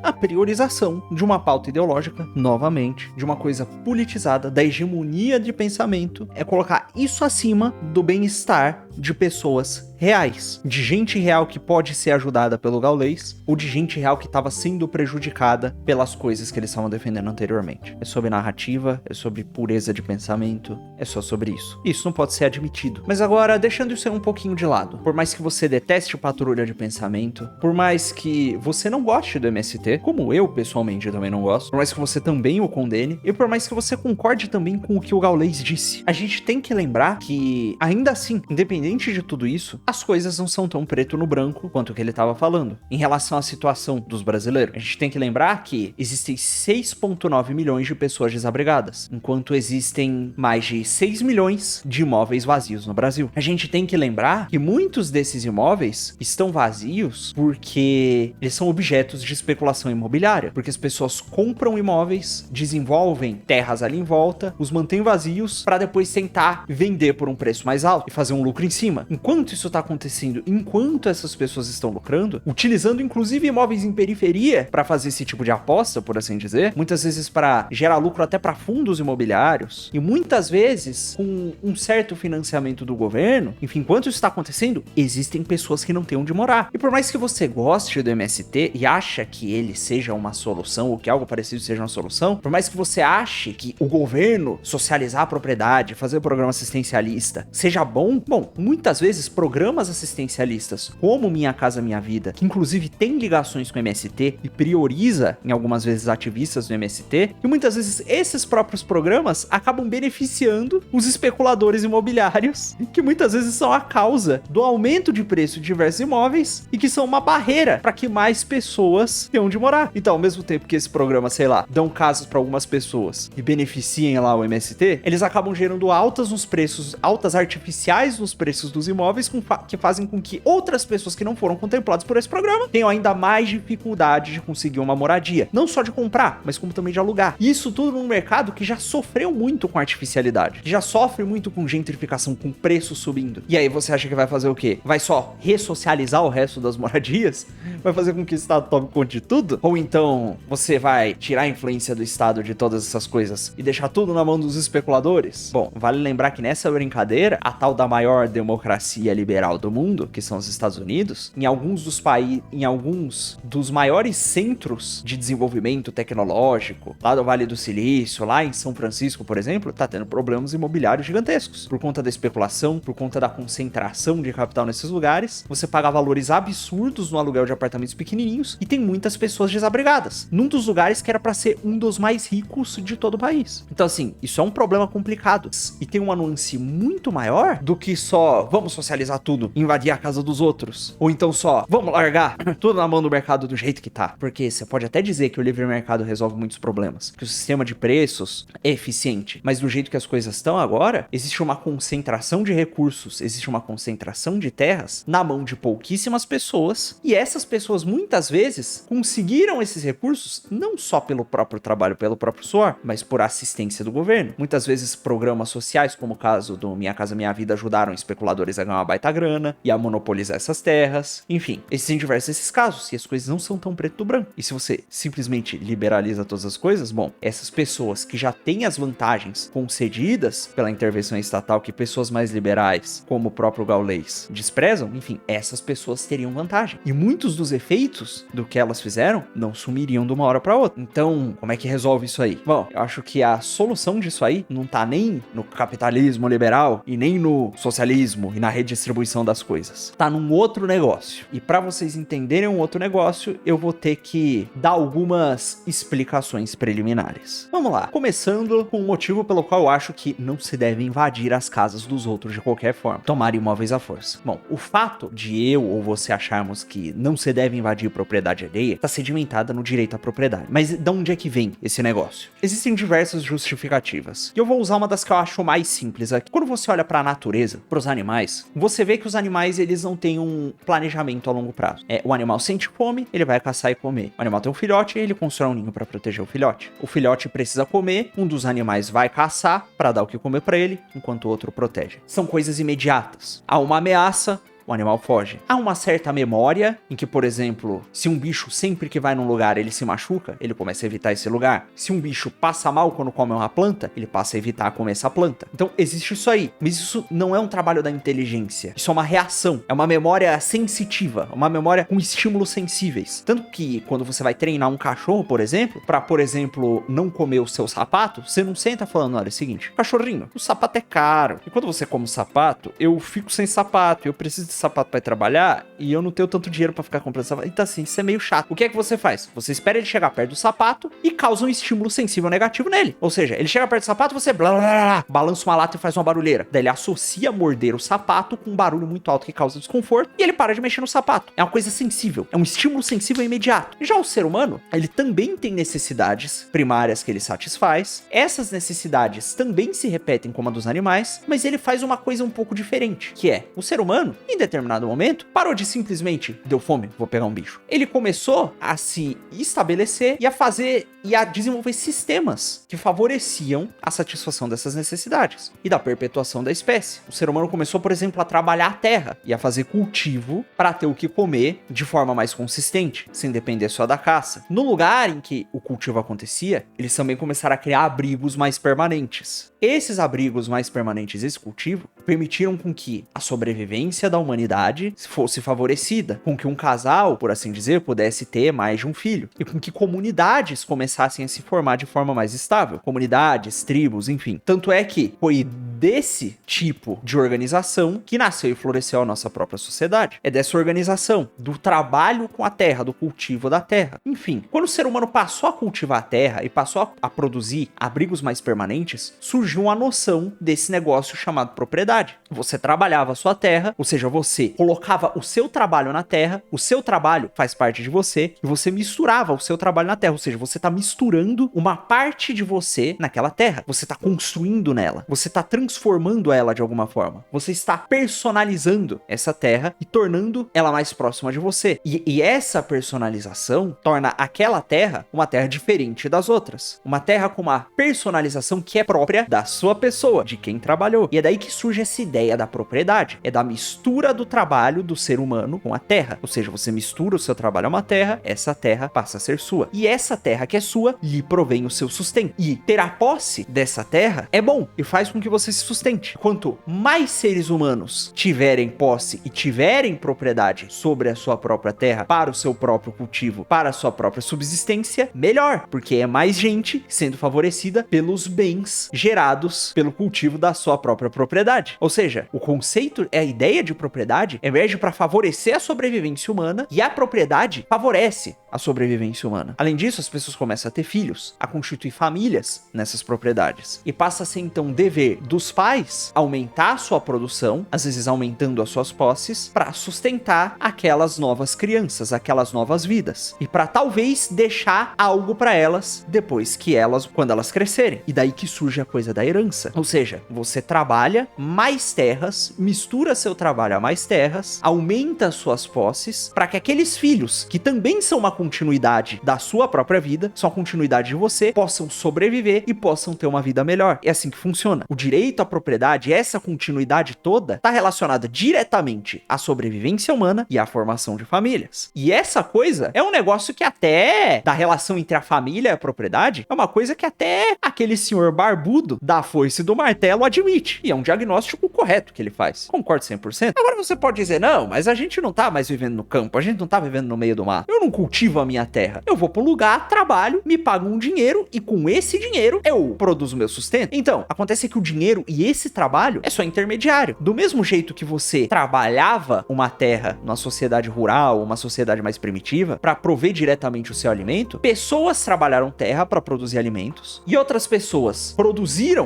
a priorização de uma pauta ideológica, novamente, de uma coisa politizada, da hegemonia de pensamento, é colocar isso acima do bem-estar de pessoas reais, de gente real que pode ser ajudada pelo Gaules, ou de gente real que estava sendo prejudicada pelas coisas que eles estavam defendendo anteriormente. É sobre narrativa, é sobre pureza de pensamento, é só sobre isso. Isso não pode ser admitido. Mas agora, deixando isso aí um pouquinho de lado, por mais que você deteste o Patrulha de Pensamento, por mais que você não goste do MST, como eu pessoalmente também não gosto, por mais que você também o condene, e por mais que você concorde também com o que o Gaules disse, a gente tem que lembrar que, ainda assim, independente de tudo isso, as coisas não são tão preto no branco quanto o que ele estava falando. Em relação à situação dos brasileiros, a gente tem que lembrar que existem 6,9 milhões de pessoas desabrigadas, enquanto existem mais de 6 milhões de imóveis vazios no Brasil. A gente tem que lembrar que muitos desses imóveis estão vazios porque eles são objetos de especulação imobiliária, porque as pessoas compram imóveis, desenvolvem terras ali em volta, os mantêm vazios para depois tentar vender por um preço mais alto e fazer um lucro em cima. Enquanto isso tá acontecendo, enquanto essas pessoas estão lucrando, utilizando inclusive imóveis em periferia para fazer esse tipo de aposta, por assim dizer, muitas vezes para gerar lucro até para fundos imobiliários, e muitas vezes com um certo financiamento do governo, enfim, enquanto isso tá acontecendo, existem pessoas que não têm onde morar. E por mais que você goste do MST e acha que ele seja uma solução, ou que algo parecido seja uma solução, por mais que você ache que o governo socializar a propriedade, fazer o programa assistencialista seja bom, muitas vezes programas assistencialistas como Minha Casa Minha Vida, que inclusive tem ligações com o MST e prioriza em algumas vezes ativistas do MST, e muitas vezes esses próprios programas acabam beneficiando os especuladores imobiliários, que muitas vezes são a causa do aumento de preço de diversos imóveis e que são uma barreira para que mais pessoas tenham onde morar. Então, ao mesmo tempo que esse programa, sei lá, dão casas para algumas pessoas e beneficiem lá o MST, eles acabam gerando altas artificiais nos preços preços dos imóveis que fazem com que outras pessoas que não foram contempladas por esse programa tenham ainda mais dificuldade de conseguir uma moradia. Não só de comprar, mas como também de alugar. E isso tudo num mercado que já sofreu muito com artificialidade, que já sofre muito com gentrificação, com preço subindo. E aí você acha que vai fazer o quê? Vai só ressocializar o resto das moradias? Vai fazer com que o Estado tome conta de tudo? Ou então você vai tirar a influência do Estado de todas essas coisas e deixar tudo na mão dos especuladores? Bom, vale lembrar que nessa brincadeira, a tal da maior democracia liberal do mundo, que são os Estados Unidos, em alguns dos maiores centros de desenvolvimento tecnológico, lá do Vale do Silício, lá em São Francisco, por exemplo, tá tendo problemas imobiliários gigantescos. Por conta da especulação, por conta da concentração de capital nesses lugares, você paga valores absurdos no aluguel de apartamentos pequenininhos e tem muitas pessoas desabrigadas, num dos lugares que era pra ser um dos mais ricos de todo o país. Então assim, isso é um problema complicado e tem uma nuance muito maior do que só vamos socializar tudo, invadir a casa dos outros, ou então só vamos largar tudo na mão do mercado do jeito que tá. Porque você pode até dizer que o livre mercado resolve muitos problemas, que o sistema de preços é eficiente, mas do jeito que as coisas estão agora, existe uma concentração de recursos, existe uma concentração de terras na mão de pouquíssimas pessoas, e essas pessoas muitas vezes conseguiram esses recursos não só pelo próprio trabalho, pelo próprio suor, mas por assistência do governo. Muitas vezes programas sociais, como o caso do Minha Casa Minha Vida, ajudaram especuladores a ganhar uma baita grana e a monopolizar essas terras. Enfim, existem diversos esses casos, e as coisas não são tão preto do branco. E se você simplesmente liberaliza todas as coisas, bom, essas pessoas que já têm as vantagens concedidas pela intervenção estatal que pessoas mais liberais, como o próprio Gaules, desprezam, enfim, essas pessoas teriam vantagem. E muitos dos efeitos do que elas fizeram não sumiriam de uma hora para outra. Então, como é que resolve isso aí? Bom, eu acho que a solução disso aí não tá nem no capitalismo liberal e nem no socialismo e na redistribuição das coisas. Tá num outro negócio. E para vocês entenderem um outro negócio, eu vou ter que dar algumas explicações preliminares. Vamos lá. Começando com o motivo pelo qual eu acho que não se deve invadir as casas dos outros de qualquer forma. Tomar imóveis à força. Bom, o fato de eu ou você acharmos que não se deve invadir propriedade alheia está sedimentada no direito à propriedade. Mas de onde é que vem esse negócio? Existem diversas justificativas. E eu vou usar uma das que eu acho mais simples aqui. Quando você olha para a natureza, para os animais, você vê que os animais eles não têm um planejamento a longo prazo. O animal sente fome, ele vai caçar e comer. O animal tem um filhote, ele constrói um ninho para proteger o filhote. O filhote precisa comer, um dos animais vai caçar para dar o que comer para ele, enquanto o outro protege. São coisas imediatas. Há uma ameaça, o animal foge. Há uma certa memória em que, por exemplo, se um bicho sempre que vai num lugar ele se machuca, ele começa a evitar esse lugar. Se um bicho passa mal quando come uma planta, ele passa a evitar comer essa planta. Então existe isso aí, mas isso não é um trabalho da inteligência. Isso é uma reação, é uma memória sensitiva, uma memória com estímulos sensíveis. Tanto que quando você vai treinar um cachorro, por exemplo, para, por exemplo, não comer o seu sapato, você não senta falando, olha, é o seguinte, cachorrinho, o sapato é caro. E quando você come o sapato, eu fico sem sapato, eu preciso de sapato para trabalhar e eu não tenho tanto dinheiro para ficar comprando sapato. Então assim, isso é meio chato. O que é que você faz? Você espera ele chegar perto do sapato e causa um estímulo sensível negativo nele. Ou seja, ele chega perto do sapato, você blá, blá, blá, balança uma lata e faz uma barulheira. Daí ele associa morder o sapato com um barulho muito alto que causa desconforto e ele para de mexer no sapato. É uma coisa sensível. É um estímulo sensível imediato. Já o ser humano, ele também tem necessidades primárias que ele satisfaz. Essas necessidades também se repetem como a dos animais, mas ele faz uma coisa um pouco diferente, que é, o ser humano, em determinado momento, parou de simplesmente, deu fome, vou pegar um bicho. Ele começou a se estabelecer e a fazer e a desenvolver sistemas que favoreciam a satisfação dessas necessidades e da perpetuação da espécie. O ser humano começou, por exemplo, a trabalhar a terra e a fazer cultivo para ter o que comer de forma mais consistente, sem depender só da caça. No lugar em que o cultivo acontecia, eles também começaram a criar abrigos mais permanentes. Esses abrigos mais permanentes, esse cultivo, permitiram com que a sobrevivência da humanidade fosse favorecida, com que um casal, por assim dizer, pudesse ter mais de um filho, e com que comunidades começassem a se formar de forma mais estável. Comunidades, tribos, enfim. Tanto é que foi desse tipo de organização que nasceu e floresceu a nossa própria sociedade. É dessa organização, do trabalho com a terra, do cultivo da terra. Enfim, quando o ser humano passou a cultivar a terra e passou a produzir abrigos mais permanentes, surgiu uma noção desse negócio chamado propriedade. Você trabalhava a sua terra, ou seja, você colocava o seu trabalho na terra, o seu trabalho faz parte de você, e você misturava o seu trabalho na terra, ou seja, você está misturando uma parte de você naquela terra, você está construindo nela, você está transformando transformando ela de alguma forma. Você está personalizando essa terra e tornando ela mais próxima de você. E essa personalização torna aquela terra uma terra diferente das outras. Uma terra com uma personalização que é própria da sua pessoa, de quem trabalhou. E é daí que surge essa ideia da propriedade. É da mistura do trabalho do ser humano com a terra. Ou seja, você mistura o seu trabalho a uma terra, essa terra passa a ser sua. E essa terra que é sua, lhe provém o seu sustento. E ter a posse dessa terra é bom e faz com que você se sustente. Quanto mais seres humanos tiverem posse e tiverem propriedade sobre a sua própria terra, para o seu próprio cultivo, para a sua própria subsistência, melhor, porque é mais gente sendo favorecida pelos bens gerados pelo cultivo da sua própria propriedade. Ou seja, o conceito, a ideia de propriedade emerge para favorecer a sobrevivência humana e a propriedade favorece a sobrevivência humana. Além disso, as pessoas começam a ter filhos, a constituir famílias nessas propriedades. E passa a ser então dever dos pais aumentar a sua produção, às vezes aumentando as suas posses, para sustentar aquelas novas crianças, aquelas novas vidas. E para talvez deixar algo para elas depois que quando elas crescerem. E daí que surge a coisa da herança. Ou seja, você trabalha mais terras, mistura seu trabalho a mais terras, aumenta as suas posses, para que aqueles filhos, que também são uma continuidade da sua própria vida, são a continuidade de você, possam sobreviver e possam ter uma vida melhor. É assim que funciona. O direito à propriedade, essa continuidade toda, está relacionada diretamente à sobrevivência humana e à formação de famílias. E essa coisa é um negócio que até, da relação entre a família e a propriedade, é uma coisa que até aquele senhor barbudo da foice e do martelo admite. E é um diagnóstico correto que ele faz. Concordo 100%. Agora você pode dizer, não, mas a gente não tá mais vivendo no campo, a gente não tá vivendo no meio do mato. Eu não cultivo a minha terra. Eu vou pra um lugar, trabalho, me pago um dinheiro e com esse dinheiro eu produzo meu sustento. Então, acontece que o dinheiro e esse trabalho é só intermediário. Do mesmo jeito que você trabalhava uma terra numa sociedade rural, uma sociedade mais primitiva, para prover diretamente o seu alimento, pessoas trabalharam terra para produzir alimentos e outras pessoas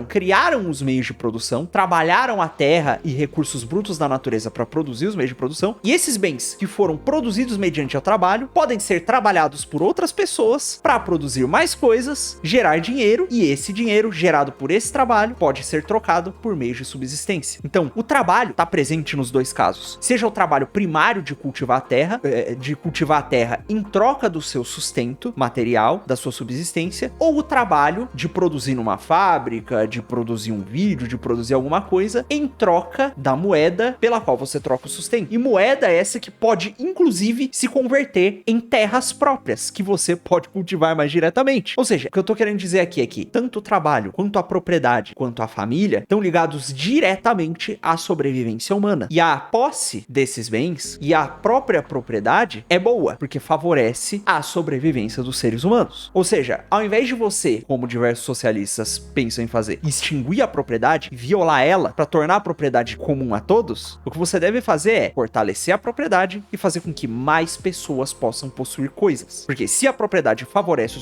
criaram os meios de produção, trabalharam a terra e recursos brutos da natureza para produzir os meios de produção, e esses bens que foram produzidos mediante o trabalho podem ser trabalhados por outras pessoas para produzir mais coisas, gerar dinheiro, e esse dinheiro gerado por esse trabalho pode ser trocado por meios de subsistência. Então, o trabalho está presente nos dois casos. Seja o trabalho primário de cultivar a terra em troca do seu sustento material, da sua subsistência, ou o trabalho de produzir numa fábrica, de produzir um vídeo, de produzir alguma coisa em troca da moeda pela qual você troca o sustento. E moeda essa que pode, inclusive, se converter em terras próprias, que você pode cultivar mais diretamente. Ou seja, o que eu tô querendo dizer aqui é que tanto o trabalho, quanto a propriedade, quanto a família estão ligados diretamente à sobrevivência humana. E a posse desses bens e a própria propriedade é boa, porque favorece a sobrevivência dos seres humanos. Ou seja, ao invés de você, como diversos socialistas pensam em fazer, extinguir a propriedade, violar ela para tornar a propriedade comum a todos, o que você deve fazer é fortalecer a propriedade e fazer com que mais pessoas possam possuir coisas. Porque se a propriedade favorece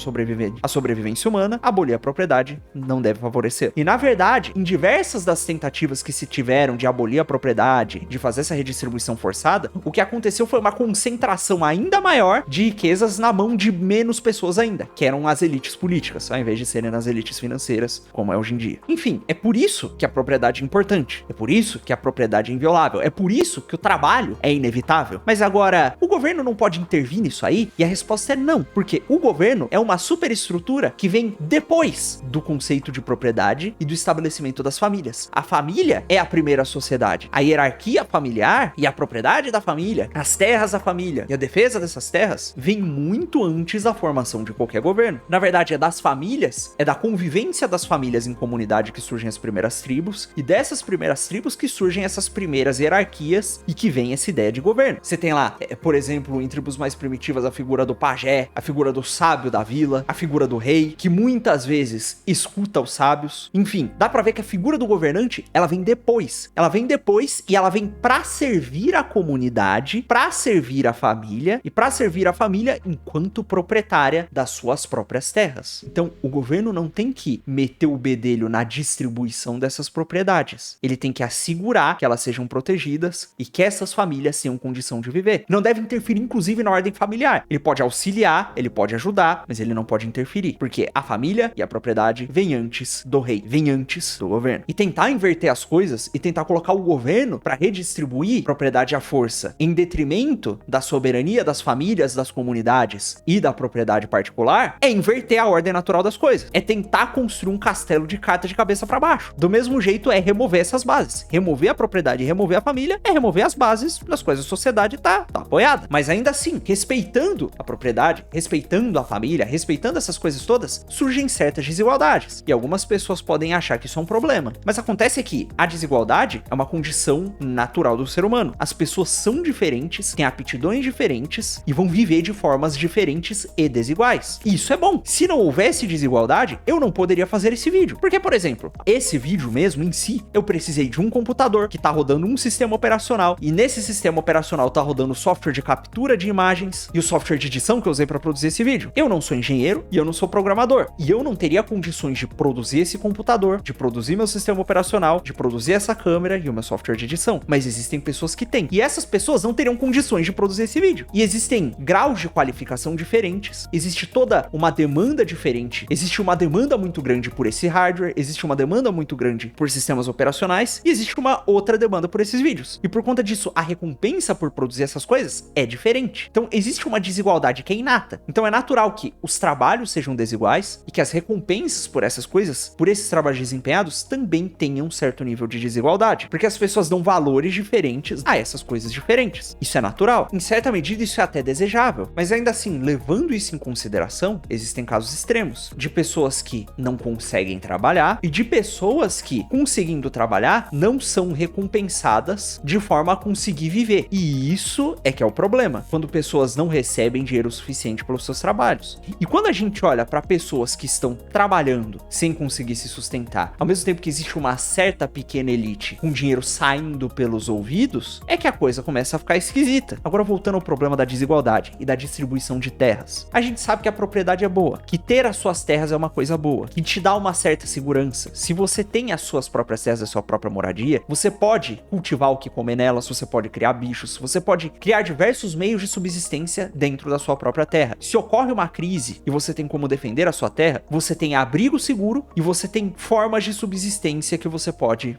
a sobrevivência humana, abolir a propriedade não deve favorecer. E na verdade, em diversas das tentativas que se tiveram de abolir a propriedade, de fazer essa redistribuição forçada, o que aconteceu foi uma concentração ainda maior de riquezas na mão de menos pessoas ainda, que eram as elites políticas, ao invés de serem as elites financeiras, como é hoje em dia. Enfim, é por isso que a propriedade é importante, é por isso que a propriedade é inviolável, é por isso que o trabalho é inevitável. Mas agora, o governo não pode intervir nisso aí? E a resposta é não, porque o governo é uma superestrutura que vem depois do conceito de propriedade e do estabelecimento das famílias. A família é a primeira sociedade. A hierarquia familiar e a propriedade da família, as terras da família e a defesa dessas terras vem muito antes da formação de qualquer governo. Na verdade, é das famílias, é da convivência das famílias em comunidade que surgem as primeiras tribos, e dessas primeiras tribos que surgem essas primeiras hierarquias e que vem essa ideia de governo. Você tem lá, por exemplo, em tribos mais primitivas, a figura do pajé, a figura do sábio da vila, a figura do rei, que muitas vezes escuta os sábios. Enfim, dá pra ver que a figura do governante, ela vem depois. Ela vem depois e ela vem pra servir a comunidade, pra servir a família e pra servir a família enquanto proprietária das suas próprias terras. Então, o governo não tem que meter o bedelho na distribuição dessas propriedades. Ele tem que assegurar que elas sejam protegidas e que essas famílias tenham condição de viver. Não deve interferir, inclusive, na ordem familiar. Ele pode auxiliar, ele pode ajudar, mas ele não pode interferir, porque a família e a propriedade vêm antes do rei, vêm antes do governo. governo. E tentar inverter as coisas e tentar colocar o governo para redistribuir propriedade à força em detrimento da soberania das famílias, das comunidades e da propriedade particular é inverter a ordem natural das coisas. É tentar construir um castelo de cartas de cabeça para baixo. Do mesmo jeito é remover essas bases. Remover a propriedade e remover a família é remover as bases das quais a sociedade tá apoiada. Mas ainda assim, respeitando a propriedade, respeitando a família, respeitando essas coisas todas, surgem certas desigualdades. E algumas pessoas podem achar que isso é um problema. Mas acontece que a desigualdade é uma condição natural do ser humano. As pessoas são diferentes, têm aptidões diferentes e vão viver de formas diferentes e desiguais. E isso é bom. Se não houvesse desigualdade, eu não poderia fazer esse vídeo. Porque, por exemplo, esse vídeo mesmo em si, eu precisei de um computador que tá rodando um sistema operacional e nesse sistema operacional tá rodando o software de captura de imagens e o software de edição que eu usei para produzir esse vídeo. Eu não sou engenheiro e eu não sou programador. E eu não teria condições de produzir esse computador, de produzir meu sistema operacional, de produzir essa câmera e o meu software de edição. Mas existem pessoas que têm. E essas pessoas não teriam condições de produzir esse vídeo. E existem graus de qualificação diferentes, existe toda uma demanda diferente, existe uma demanda muito grande por esse hardware, existe uma demanda muito grande por sistemas operacionais e existe uma outra demanda por esses vídeos. E por conta disso, a recompensa por produzir essas coisas é diferente. Então existe uma desigualdade que é inata. Então é natural que os trabalhos sejam desiguais e que as recompensas por essas coisas, por esses trabalhos desempenhados, também tenham um certo nível de desigualdade. Porque as pessoas dão valores diferentes a essas coisas diferentes. Isso é natural. Em certa medida, isso é até desejável. Mas ainda assim, levando isso em consideração, existem casos extremos de pessoas que não conseguem trabalhar e de pessoas que, conseguindo trabalhar, não são recompensadas de forma a conseguir viver. E isso é que é o problema, quando pessoas não recebem dinheiro suficiente pelos seus trabalhos. E quando a gente olha para pessoas que estão trabalhando sem conseguir se sustentar, ao mesmo tempo que existe uma certa pequena elite com dinheiro saindo pelos ouvidos, é que a coisa começa a ficar esquisita. Agora, voltando ao problema da desigualdade e da distribuição de terras. A gente sabe que a propriedade é boa, que ter as suas terras é uma coisa boa, que te dá uma certa segurança. Se você tem as suas próprias terras, a sua própria moradia, você pode cultivar o que comer nelas, você pode criar bichos, você pode criar diversos meios de subsistência dentro da sua própria terra. Se ocorre uma crise e você tem como defender a sua terra, você tem abrigo seguro e você tem formas de subsistência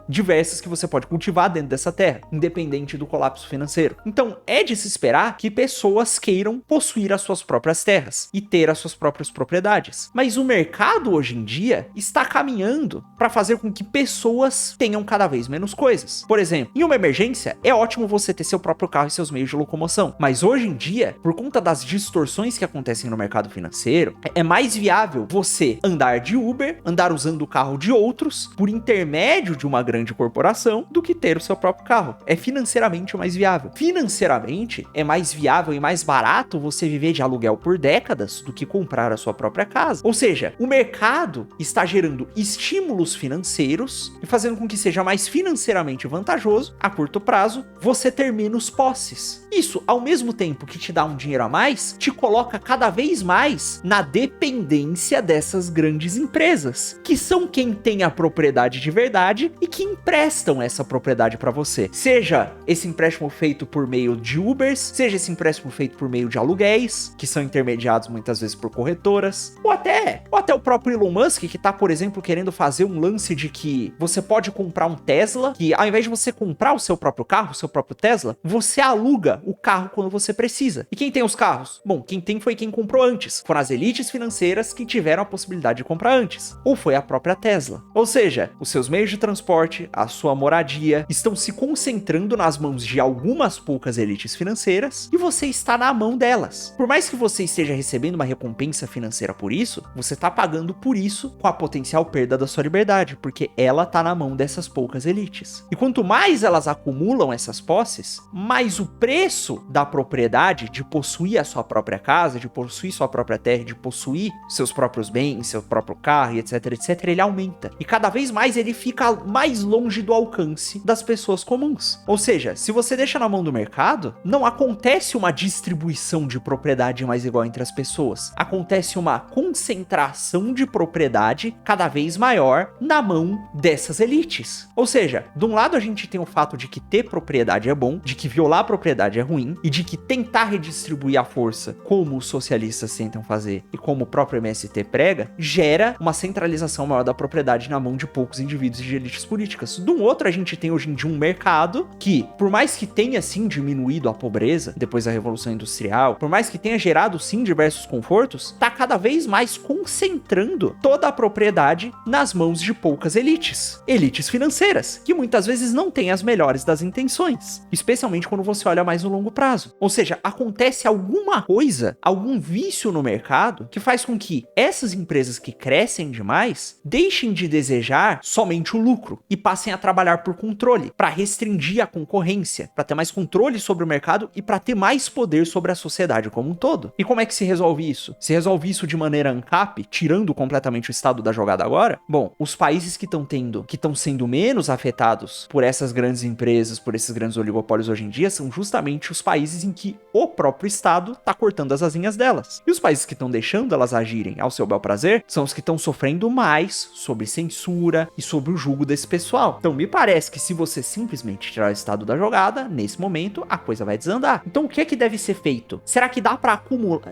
diversas que você pode cultivar dentro dessa terra, independente do colapso financeiro. Então, é de se esperar que pessoas queiram possuir as suas próprias terras e ter as suas próprias propriedades. Mas o mercado hoje em dia está caminhando para fazer com que pessoas tenham cada vez menos coisas. Por exemplo, em uma emergência, é ótimo você ter seu próprio carro e seus meios de locomoção. Mas hoje em dia, por conta das distorções que acontecem no mercado financeiro, é mais viável você andar de Uber, andar usando o carro de outros, por intermédio de uma grande corporação, do que ter o seu próprio carro. É financeiramente mais viável. Financeiramente, é mais viável e mais barato você viver de aluguel por décadas do que comprar a sua própria casa. Ou seja, o mercado está gerando estímulos financeiros e fazendo com que seja mais financeiramente vantajoso, a curto prazo, você ter menos posses. Isso, ao mesmo tempo que te dá um dinheiro a mais, te coloca cada vez mais na dependência dessas grandes empresas, que são quem tem a propriedade de verdade e que emprestam essa propriedade para você. Seja esse empréstimo feito por meio de Ubers, seja esse empréstimo feito por meio de aluguéis, que são intermediados muitas vezes por corretoras, ou até o próprio Elon Musk, que tá, por exemplo, querendo fazer um lance de que você pode comprar um Tesla, que ao invés de você comprar o seu próprio carro, o seu próprio Tesla, você aluga o carro quando você precisa. E quem tem os carros? Bom, quem tem foi quem comprou antes. Foram as elites financeiras que tiveram a possibilidade de comprar antes. Ou foi a própria Tesla. Ou seja, os seus meios de transporte, a sua moradia, estão se concentrando nas mãos de algumas poucas elites financeiras e você está na mão delas. Por mais que você esteja recebendo uma recompensa financeira por isso, você está pagando por isso com a potencial perda da sua liberdade, porque ela está na mão dessas poucas elites. E quanto mais elas acumulam essas posses, mais o preço da propriedade, de possuir a sua própria casa, de possuir sua própria terra, de possuir seus próprios bens, seu próprio carro, etc, ele aumenta. E cada vez mais ele fica mais longe do alcance das pessoas comuns. Ou seja, se você deixa na mão do mercado, não acontece uma distribuição de propriedade mais igual entre as pessoas. Acontece uma concentração de propriedade cada vez maior na mão dessas elites. Ou seja, de um lado a gente tem o fato de que ter propriedade é bom, de que violar a propriedade é ruim, e de que tentar redistribuir a força, como os socialistas tentam fazer e como o próprio MST prega, gera uma centralização maior da propriedade na mão de poucos indivíduos e de elites políticas. Do outro, a gente tem hoje em dia um mercado que, por mais que tenha sim diminuído a pobreza depois da Revolução Industrial, por mais que tenha gerado sim diversos confortos, tá cada vez mais concentrando toda a propriedade nas mãos de poucas elites. Elites financeiras, que muitas vezes não têm as melhores das intenções, especialmente quando você olha mais no longo prazo. Ou seja, acontece alguma coisa, algum vício no mercado que faz com que essas empresas que crescem demais deixem de desejar somente o lucro e passem a trabalhar por controle, para restringir a concorrência, para ter mais controle sobre o mercado e para ter mais poder sobre a sociedade como um todo. E como é que se resolve isso? Se resolve isso de maneira ANCAP, tirando completamente o estado da jogada agora? Bom, os países que estão sendo menos afetados por essas grandes empresas, por esses grandes oligopólios hoje em dia, são justamente os países em que o próprio estado está cortando as asinhas delas. E os países que estão deixando elas agirem ao seu bel prazer são os que estão sofrendo mais sobre censura e sobre o julgo desse pessoal. Então me parece que se você simplesmente tirar o estado da jogada, nesse momento, a coisa vai desandar. Então o que é que deve ser feito? Será que dá para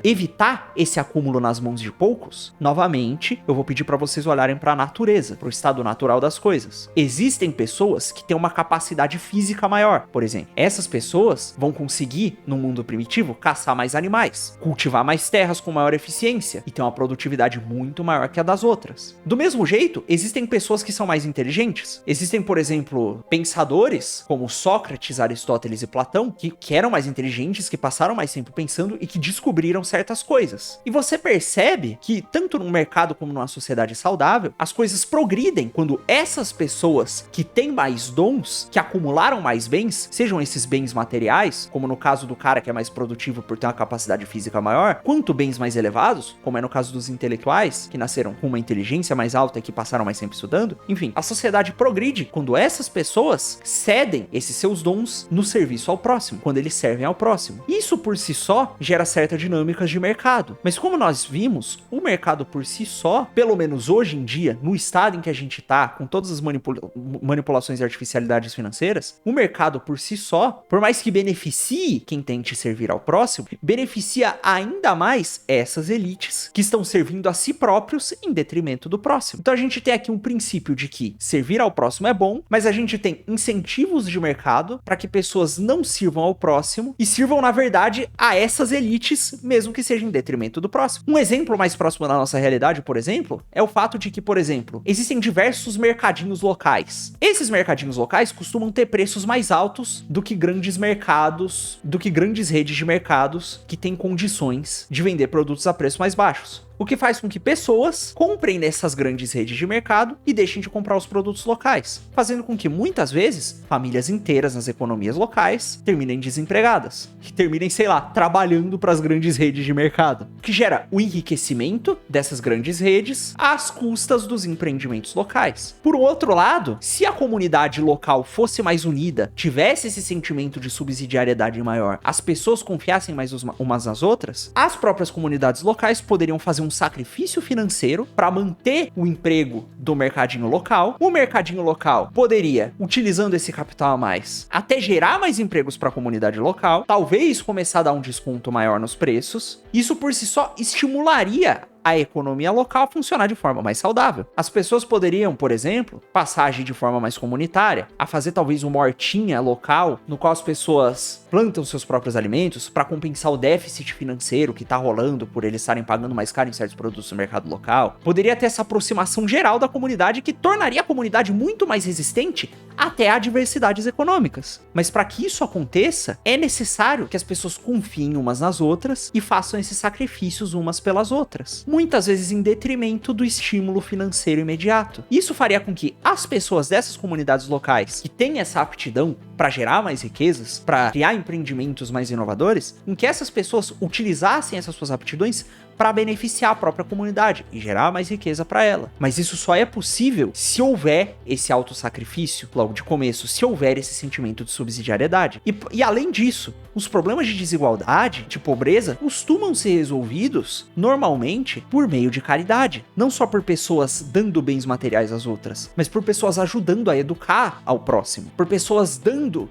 evitar esse acúmulo nas mãos de poucos? Novamente, eu vou pedir para vocês olharem para a natureza, para o estado natural das coisas. Existem pessoas que têm uma capacidade física maior, por exemplo. Essas pessoas vão conseguir, no mundo primitivo, caçar mais animais, cultivar mais terras com maior eficiência e ter uma produtividade muito maior que a das outras. Do mesmo jeito, existem pessoas que são mais inteligentes. Existem, por exemplo, pensadores como Sócrates, Aristóteles e Platão, que eram mais inteligentes, que passaram mais tempo pensando e que descobriram certas coisas. E você percebe que, tanto no mercado como numa sociedade saudável, as coisas progridem quando essas pessoas que têm mais dons, que acumularam mais bens, sejam esses bens materiais, como no caso do cara que é mais produtivo por ter uma capacidade física maior, quanto bens mais elevados, como é no caso dos intelectuais, que nasceram com uma inteligência mais alta e que passaram mais tempo estudando. Enfim, a sociedade progride quando essas pessoas cedem esses seus dons no serviço ao próximo, quando eles servem ao próximo. Isso por si só gera certas dinâmicas de mercado. Mas como nós vimos, o mercado por si só, pelo menos hoje em dia, no estado em que a gente tá, com todas as manipulações e artificialidades financeiras, o mercado por si só, por mais que beneficie quem tente servir ao próximo, beneficia ainda mais essas elites que estão servindo a si próprios em detrimento do próximo. Então a gente tem aqui um princípio de que servir ao próximo é bom, mas a gente tem incentivos de mercado para que pessoas não sirvam ao próximo e sirvam, na verdade, a essas elites, mesmo que seja em detrimento do próximo. Um exemplo mais próximo da nossa realidade, por exemplo, é o fato de que, por exemplo, existem diversos mercadinhos locais. Esses mercadinhos locais costumam ter preços mais altos do que grandes mercados, do que grandes redes de mercados que têm condições de vender produtos a preços mais baixos. O que faz com que pessoas comprem nessas grandes redes de mercado e deixem de comprar os produtos locais, fazendo com que muitas vezes famílias inteiras nas economias locais terminem desempregadas, que terminem, sei lá, trabalhando para as grandes redes de mercado, o que gera o enriquecimento dessas grandes redes às custas dos empreendimentos locais. Por outro lado, se a comunidade local fosse mais unida, tivesse esse sentimento de subsidiariedade maior, as pessoas confiassem mais umas nas outras, as próprias comunidades locais poderiam fazer um sacrifício financeiro para manter o emprego do mercadinho local. O mercadinho local poderia, utilizando esse capital a mais, até gerar mais empregos para a comunidade local, talvez começar a dar um desconto maior nos preços. Isso por si só estimularia a economia local a funcionar de forma mais saudável. As pessoas poderiam, por exemplo, passar a agir de forma mais comunitária, a fazer talvez uma hortinha local, no qual as pessoas plantam seus próprios alimentos para compensar o déficit financeiro que tá rolando por eles estarem pagando mais caro em certos produtos no mercado local. Poderia ter essa aproximação geral da comunidade que tornaria a comunidade muito mais resistente até a adversidades econômicas. Mas para que isso aconteça, é necessário que as pessoas confiem umas nas outras e façam esses sacrifícios umas pelas outras, muitas vezes em detrimento do estímulo financeiro imediato. Isso faria com que as pessoas dessas comunidades locais que têm essa aptidão para gerar mais riquezas, para criar empreendimentos mais inovadores, em que essas pessoas utilizassem essas suas aptidões para beneficiar a própria comunidade e gerar mais riqueza para ela. Mas isso só é possível se houver esse autossacrifício logo de começo, se houver esse sentimento de subsidiariedade. E além disso, os problemas de desigualdade, de pobreza, costumam ser resolvidos normalmente por meio de caridade. Não só por pessoas dando bens materiais às outras, mas por pessoas ajudando a educar ao próximo, por pessoas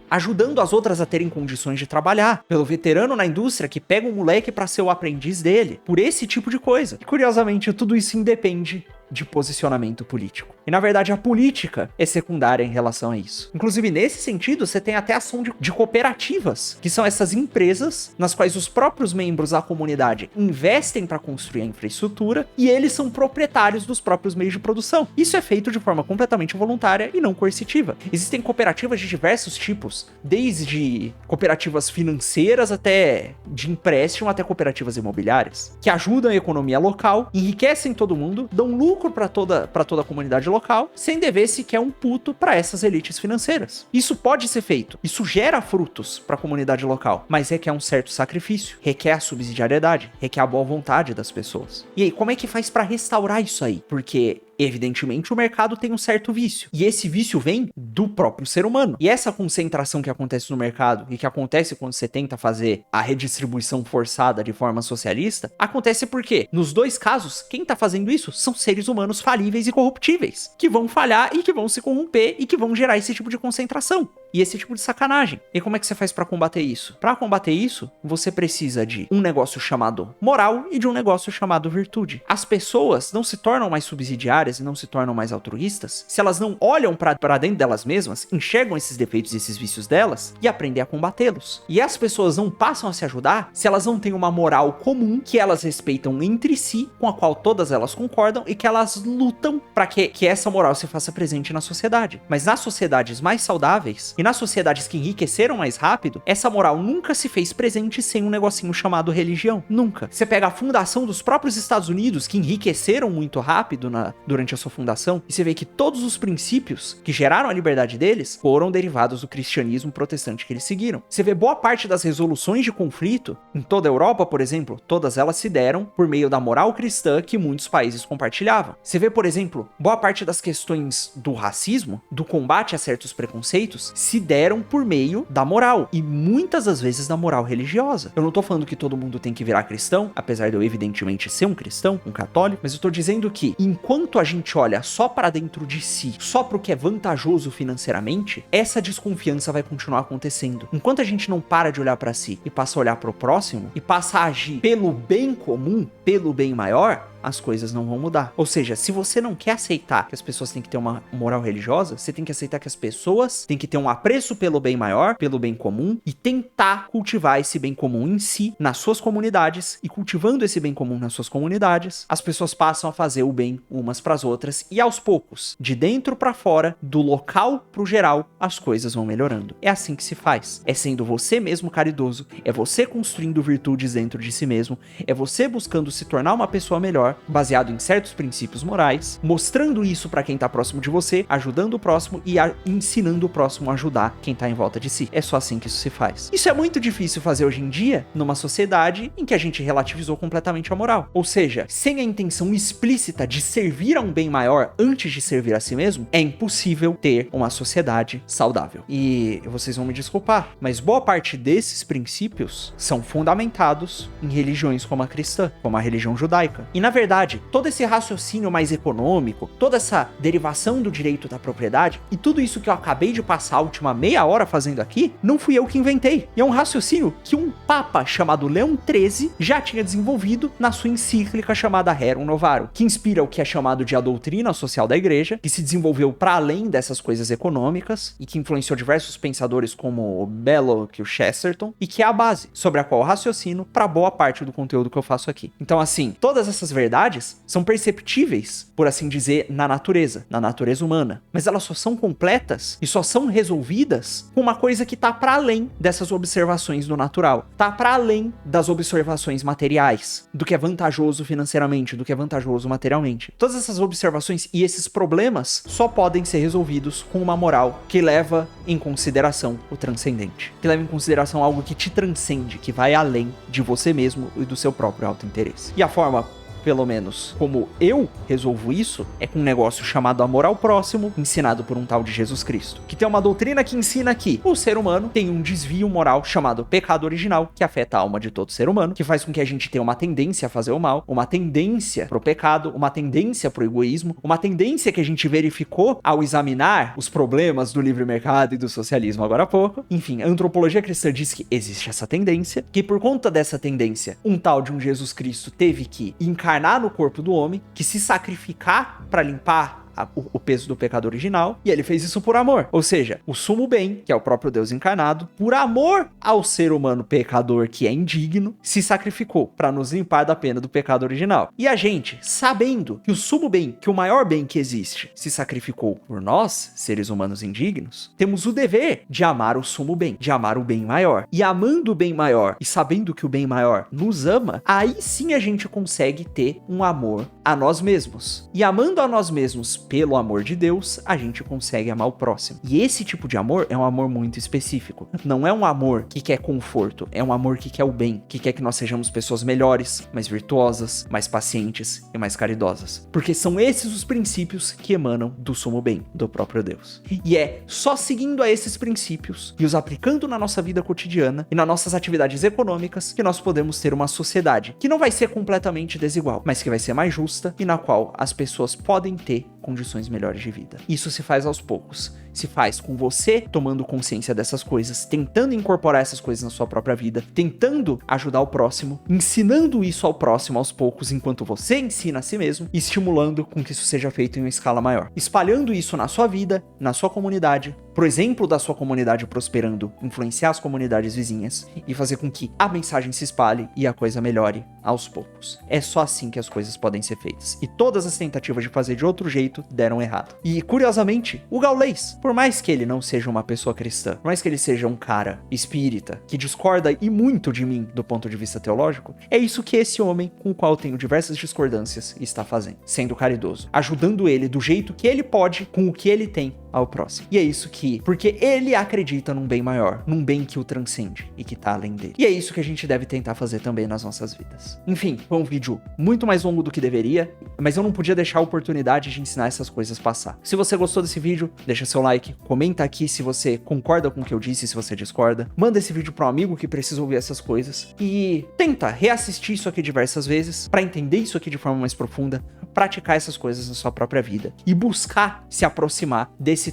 ajudando as outras a terem condições de trabalhar, pelo veterano na indústria que pega um moleque para ser o aprendiz dele, por esse tipo de coisa. E curiosamente, tudo isso independe de posicionamento político. E na verdade a política é secundária em relação a isso. Inclusive nesse sentido, você tem até ação de cooperativas, que são essas empresas nas quais os próprios membros da comunidade investem para construir a infraestrutura e eles são proprietários dos próprios meios de produção. Isso é feito de forma completamente voluntária e não coercitiva. Existem cooperativas de diversos tipos, desde cooperativas financeiras até de empréstimo, até cooperativas imobiliárias, que ajudam a economia local, enriquecem todo mundo, dão lucro para toda a comunidade local, sem dever sequer um puto para essas elites financeiras. Isso pode ser feito, isso gera frutos para a comunidade local, mas requer um certo sacrifício, requer a subsidiariedade, requer a boa vontade das pessoas. E aí, como é que faz para restaurar isso aí? Porque evidentemente, o mercado tem um certo vício. E esse vício vem do próprio ser humano. E essa concentração que acontece no mercado e que acontece quando você tenta fazer a redistribuição forçada de forma socialista, acontece porque, nos dois casos, quem tá fazendo isso são seres humanos falíveis e corruptíveis, que vão falhar e que vão se corromper e que vão gerar esse tipo de concentração. E esse tipo de sacanagem. E como é que você faz pra combater isso? Pra combater isso, você precisa de um negócio chamado moral e de um negócio chamado virtude. As pessoas não se tornam mais subsidiárias e não se tornam mais altruístas se elas não olham pra dentro delas mesmas, enxergam esses defeitos e esses vícios delas e aprendem a combatê-los. E as pessoas não passam a se ajudar se elas não têm uma moral comum que elas respeitam entre si, com a qual todas elas concordam e que elas lutam pra que essa moral se faça presente na sociedade. Mas nas sociedades mais saudáveis e nas sociedades que enriqueceram mais rápido, essa moral nunca se fez presente sem um negocinho chamado religião. Nunca. Você pega a fundação dos próprios Estados Unidos, que enriqueceram muito rápido durante a sua fundação, e você vê que todos os princípios que geraram a liberdade deles foram derivados do cristianismo protestante que eles seguiram. Você vê boa parte das resoluções de conflito, em toda a Europa, por exemplo, todas elas se deram por meio da moral cristã que muitos países compartilhavam. Você vê, por exemplo, boa parte das questões do racismo, do combate a certos preconceitos, se deram por meio da moral, e muitas das vezes da moral religiosa. Eu não tô falando que todo mundo tem que virar cristão, apesar de eu evidentemente ser um cristão, um católico, mas eu tô dizendo que enquanto a gente olha só para dentro de si, só pro que é vantajoso financeiramente, essa desconfiança vai continuar acontecendo. Enquanto a gente não para de olhar para si e passa a olhar pro próximo e passa a agir pelo bem comum, pelo bem maior, as coisas não vão mudar. Ou seja, se você não quer aceitar que as pessoas têm que ter uma moral religiosa, você tem que aceitar que as pessoas têm que ter um apreço pelo bem maior, pelo bem comum, e tentar cultivar esse bem comum em si, nas suas comunidades, e cultivando esse bem comum nas suas comunidades, as pessoas passam a fazer o bem umas pras outras, e aos poucos, de dentro pra fora, do local pro geral, as coisas vão melhorando. É assim que se faz. É sendo você mesmo caridoso, é você construindo virtudes dentro de si mesmo, é você buscando se tornar uma pessoa melhor, baseado em certos princípios morais, mostrando isso pra quem tá próximo de você, ajudando o próximo e ensinando o próximo a ajudar quem tá em volta de si. É só assim que isso se faz. Isso é muito difícil fazer hoje em dia, numa sociedade em que a gente relativizou completamente a moral. Ou seja, sem a intenção explícita de servir a um bem maior antes de servir a si mesmo, é impossível ter uma sociedade saudável. E vocês vão me desculpar, mas boa parte desses princípios são fundamentados em religiões como a cristã, como a religião judaica. E na verdade, todo esse raciocínio mais econômico, toda essa derivação do direito da propriedade e tudo isso que eu acabei de passar a última meia hora fazendo aqui, não fui eu que inventei. E é um raciocínio que um papa chamado Leão XIII já tinha desenvolvido na sua encíclica chamada Rerum Novarum, que inspira o que é chamado de a doutrina social da igreja, que se desenvolveu para além dessas coisas econômicas e que influenciou diversos pensadores como o Belloc e o Chesterton, e que é a base sobre a qual eu raciocino para boa parte do conteúdo que eu faço aqui. Então assim, todas essas verdades são perceptíveis, por assim dizer, na natureza humana, mas elas só são completas e só são resolvidas com uma coisa que tá para além dessas observações do natural, tá para além das observações materiais, do que é vantajoso financeiramente, do que é vantajoso materialmente. Todas essas observações e esses problemas só podem ser resolvidos com uma moral que leva em consideração o transcendente, que leva em consideração algo que te transcende, que vai além de você mesmo e do seu próprio autointeresse. E a forma, pelo menos como eu resolvo isso, é com um negócio chamado amor ao próximo, ensinado por um tal de Jesus Cristo, que tem uma doutrina que ensina que o ser humano tem um desvio moral chamado pecado original, que afeta a alma de todo ser humano, que faz com que a gente tenha uma tendência a fazer o mal, uma tendência pro pecado, uma tendência pro egoísmo, uma tendência que a gente verificou ao examinar os problemas do livre mercado e do socialismo agora há pouco. Enfim, a antropologia cristã diz que existe essa tendência, que por conta dessa tendência, um tal de um Jesus Cristo teve que encarnar no corpo do homem, que se sacrificar para limpar o peso do pecado original, e ele fez isso por amor. Ou seja, o sumo bem, que é o próprio Deus encarnado, por amor ao ser humano pecador que é indigno, se sacrificou para nos limpar da pena do pecado original. E a gente, sabendo que o sumo bem, que o maior bem que existe, se sacrificou por nós, seres humanos indignos, temos o dever de amar o sumo bem, de amar o bem maior. E amando o bem maior e sabendo que o bem maior nos ama, aí sim a gente consegue ter um amor a nós mesmos. E amando a nós mesmos pelo amor de Deus, a gente consegue amar o próximo. E esse tipo de amor é um amor muito específico. Não é um amor que quer conforto, é um amor que quer o bem, que quer que nós sejamos pessoas melhores, mais virtuosas, mais pacientes e mais caridosas. Porque são esses os princípios que emanam do sumo bem, do próprio Deus. E é só seguindo a esses princípios e os aplicando na nossa vida cotidiana e nas nossas atividades econômicas que nós podemos ter uma sociedade que não vai ser completamente desigual, mas que vai ser mais justa e na qual as pessoas podem ter condições melhores de vida. Isso se faz aos poucos. Se faz com você tomando consciência dessas coisas, tentando incorporar essas coisas na sua própria vida, tentando ajudar o próximo, ensinando isso ao próximo aos poucos enquanto você ensina a si mesmo e estimulando com que isso seja feito em uma escala maior. Espalhando isso na sua vida, na sua comunidade, pro exemplo da sua comunidade prosperando, influenciar as comunidades vizinhas e fazer com que a mensagem se espalhe e a coisa melhore aos poucos. É só assim que as coisas podem ser feitas. E todas as tentativas de fazer de outro jeito deram errado. E, curiosamente, o Gaulês, por mais que ele não seja uma pessoa cristã, por mais que ele seja um cara espírita, que discorda e muito de mim do ponto de vista teológico, é isso que esse homem, com o qual eu tenho diversas discordâncias, está fazendo. Sendo caridoso. Ajudando ele do jeito que ele pode, com o que ele tem ao próximo. E é isso que, porque ele acredita num bem maior, num bem que o transcende e que tá além dele. E é isso que a gente deve tentar fazer também nas nossas vidas. Enfim, foi um vídeo muito mais longo do que deveria, mas eu não podia deixar a oportunidade de ensinar essas coisas passar. Se você gostou desse vídeo, deixa seu like, comenta aqui se você concorda com o que eu disse, se você discorda, manda esse vídeo para um amigo que precisa ouvir essas coisas e tenta reassistir isso aqui diversas vezes para entender isso aqui de forma mais profunda, praticar essas coisas na sua própria vida e buscar se aproximar desse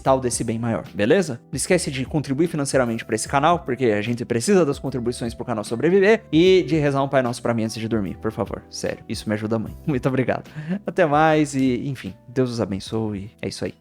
bem maior, beleza? Não esquece de contribuir financeiramente para esse canal, porque a gente precisa das contribuições pro canal sobreviver, e de rezar um Pai Nosso pra mim antes de dormir, por favor, sério, isso me ajuda muito. Muito obrigado. Até mais e, enfim, Deus os abençoe, é isso aí.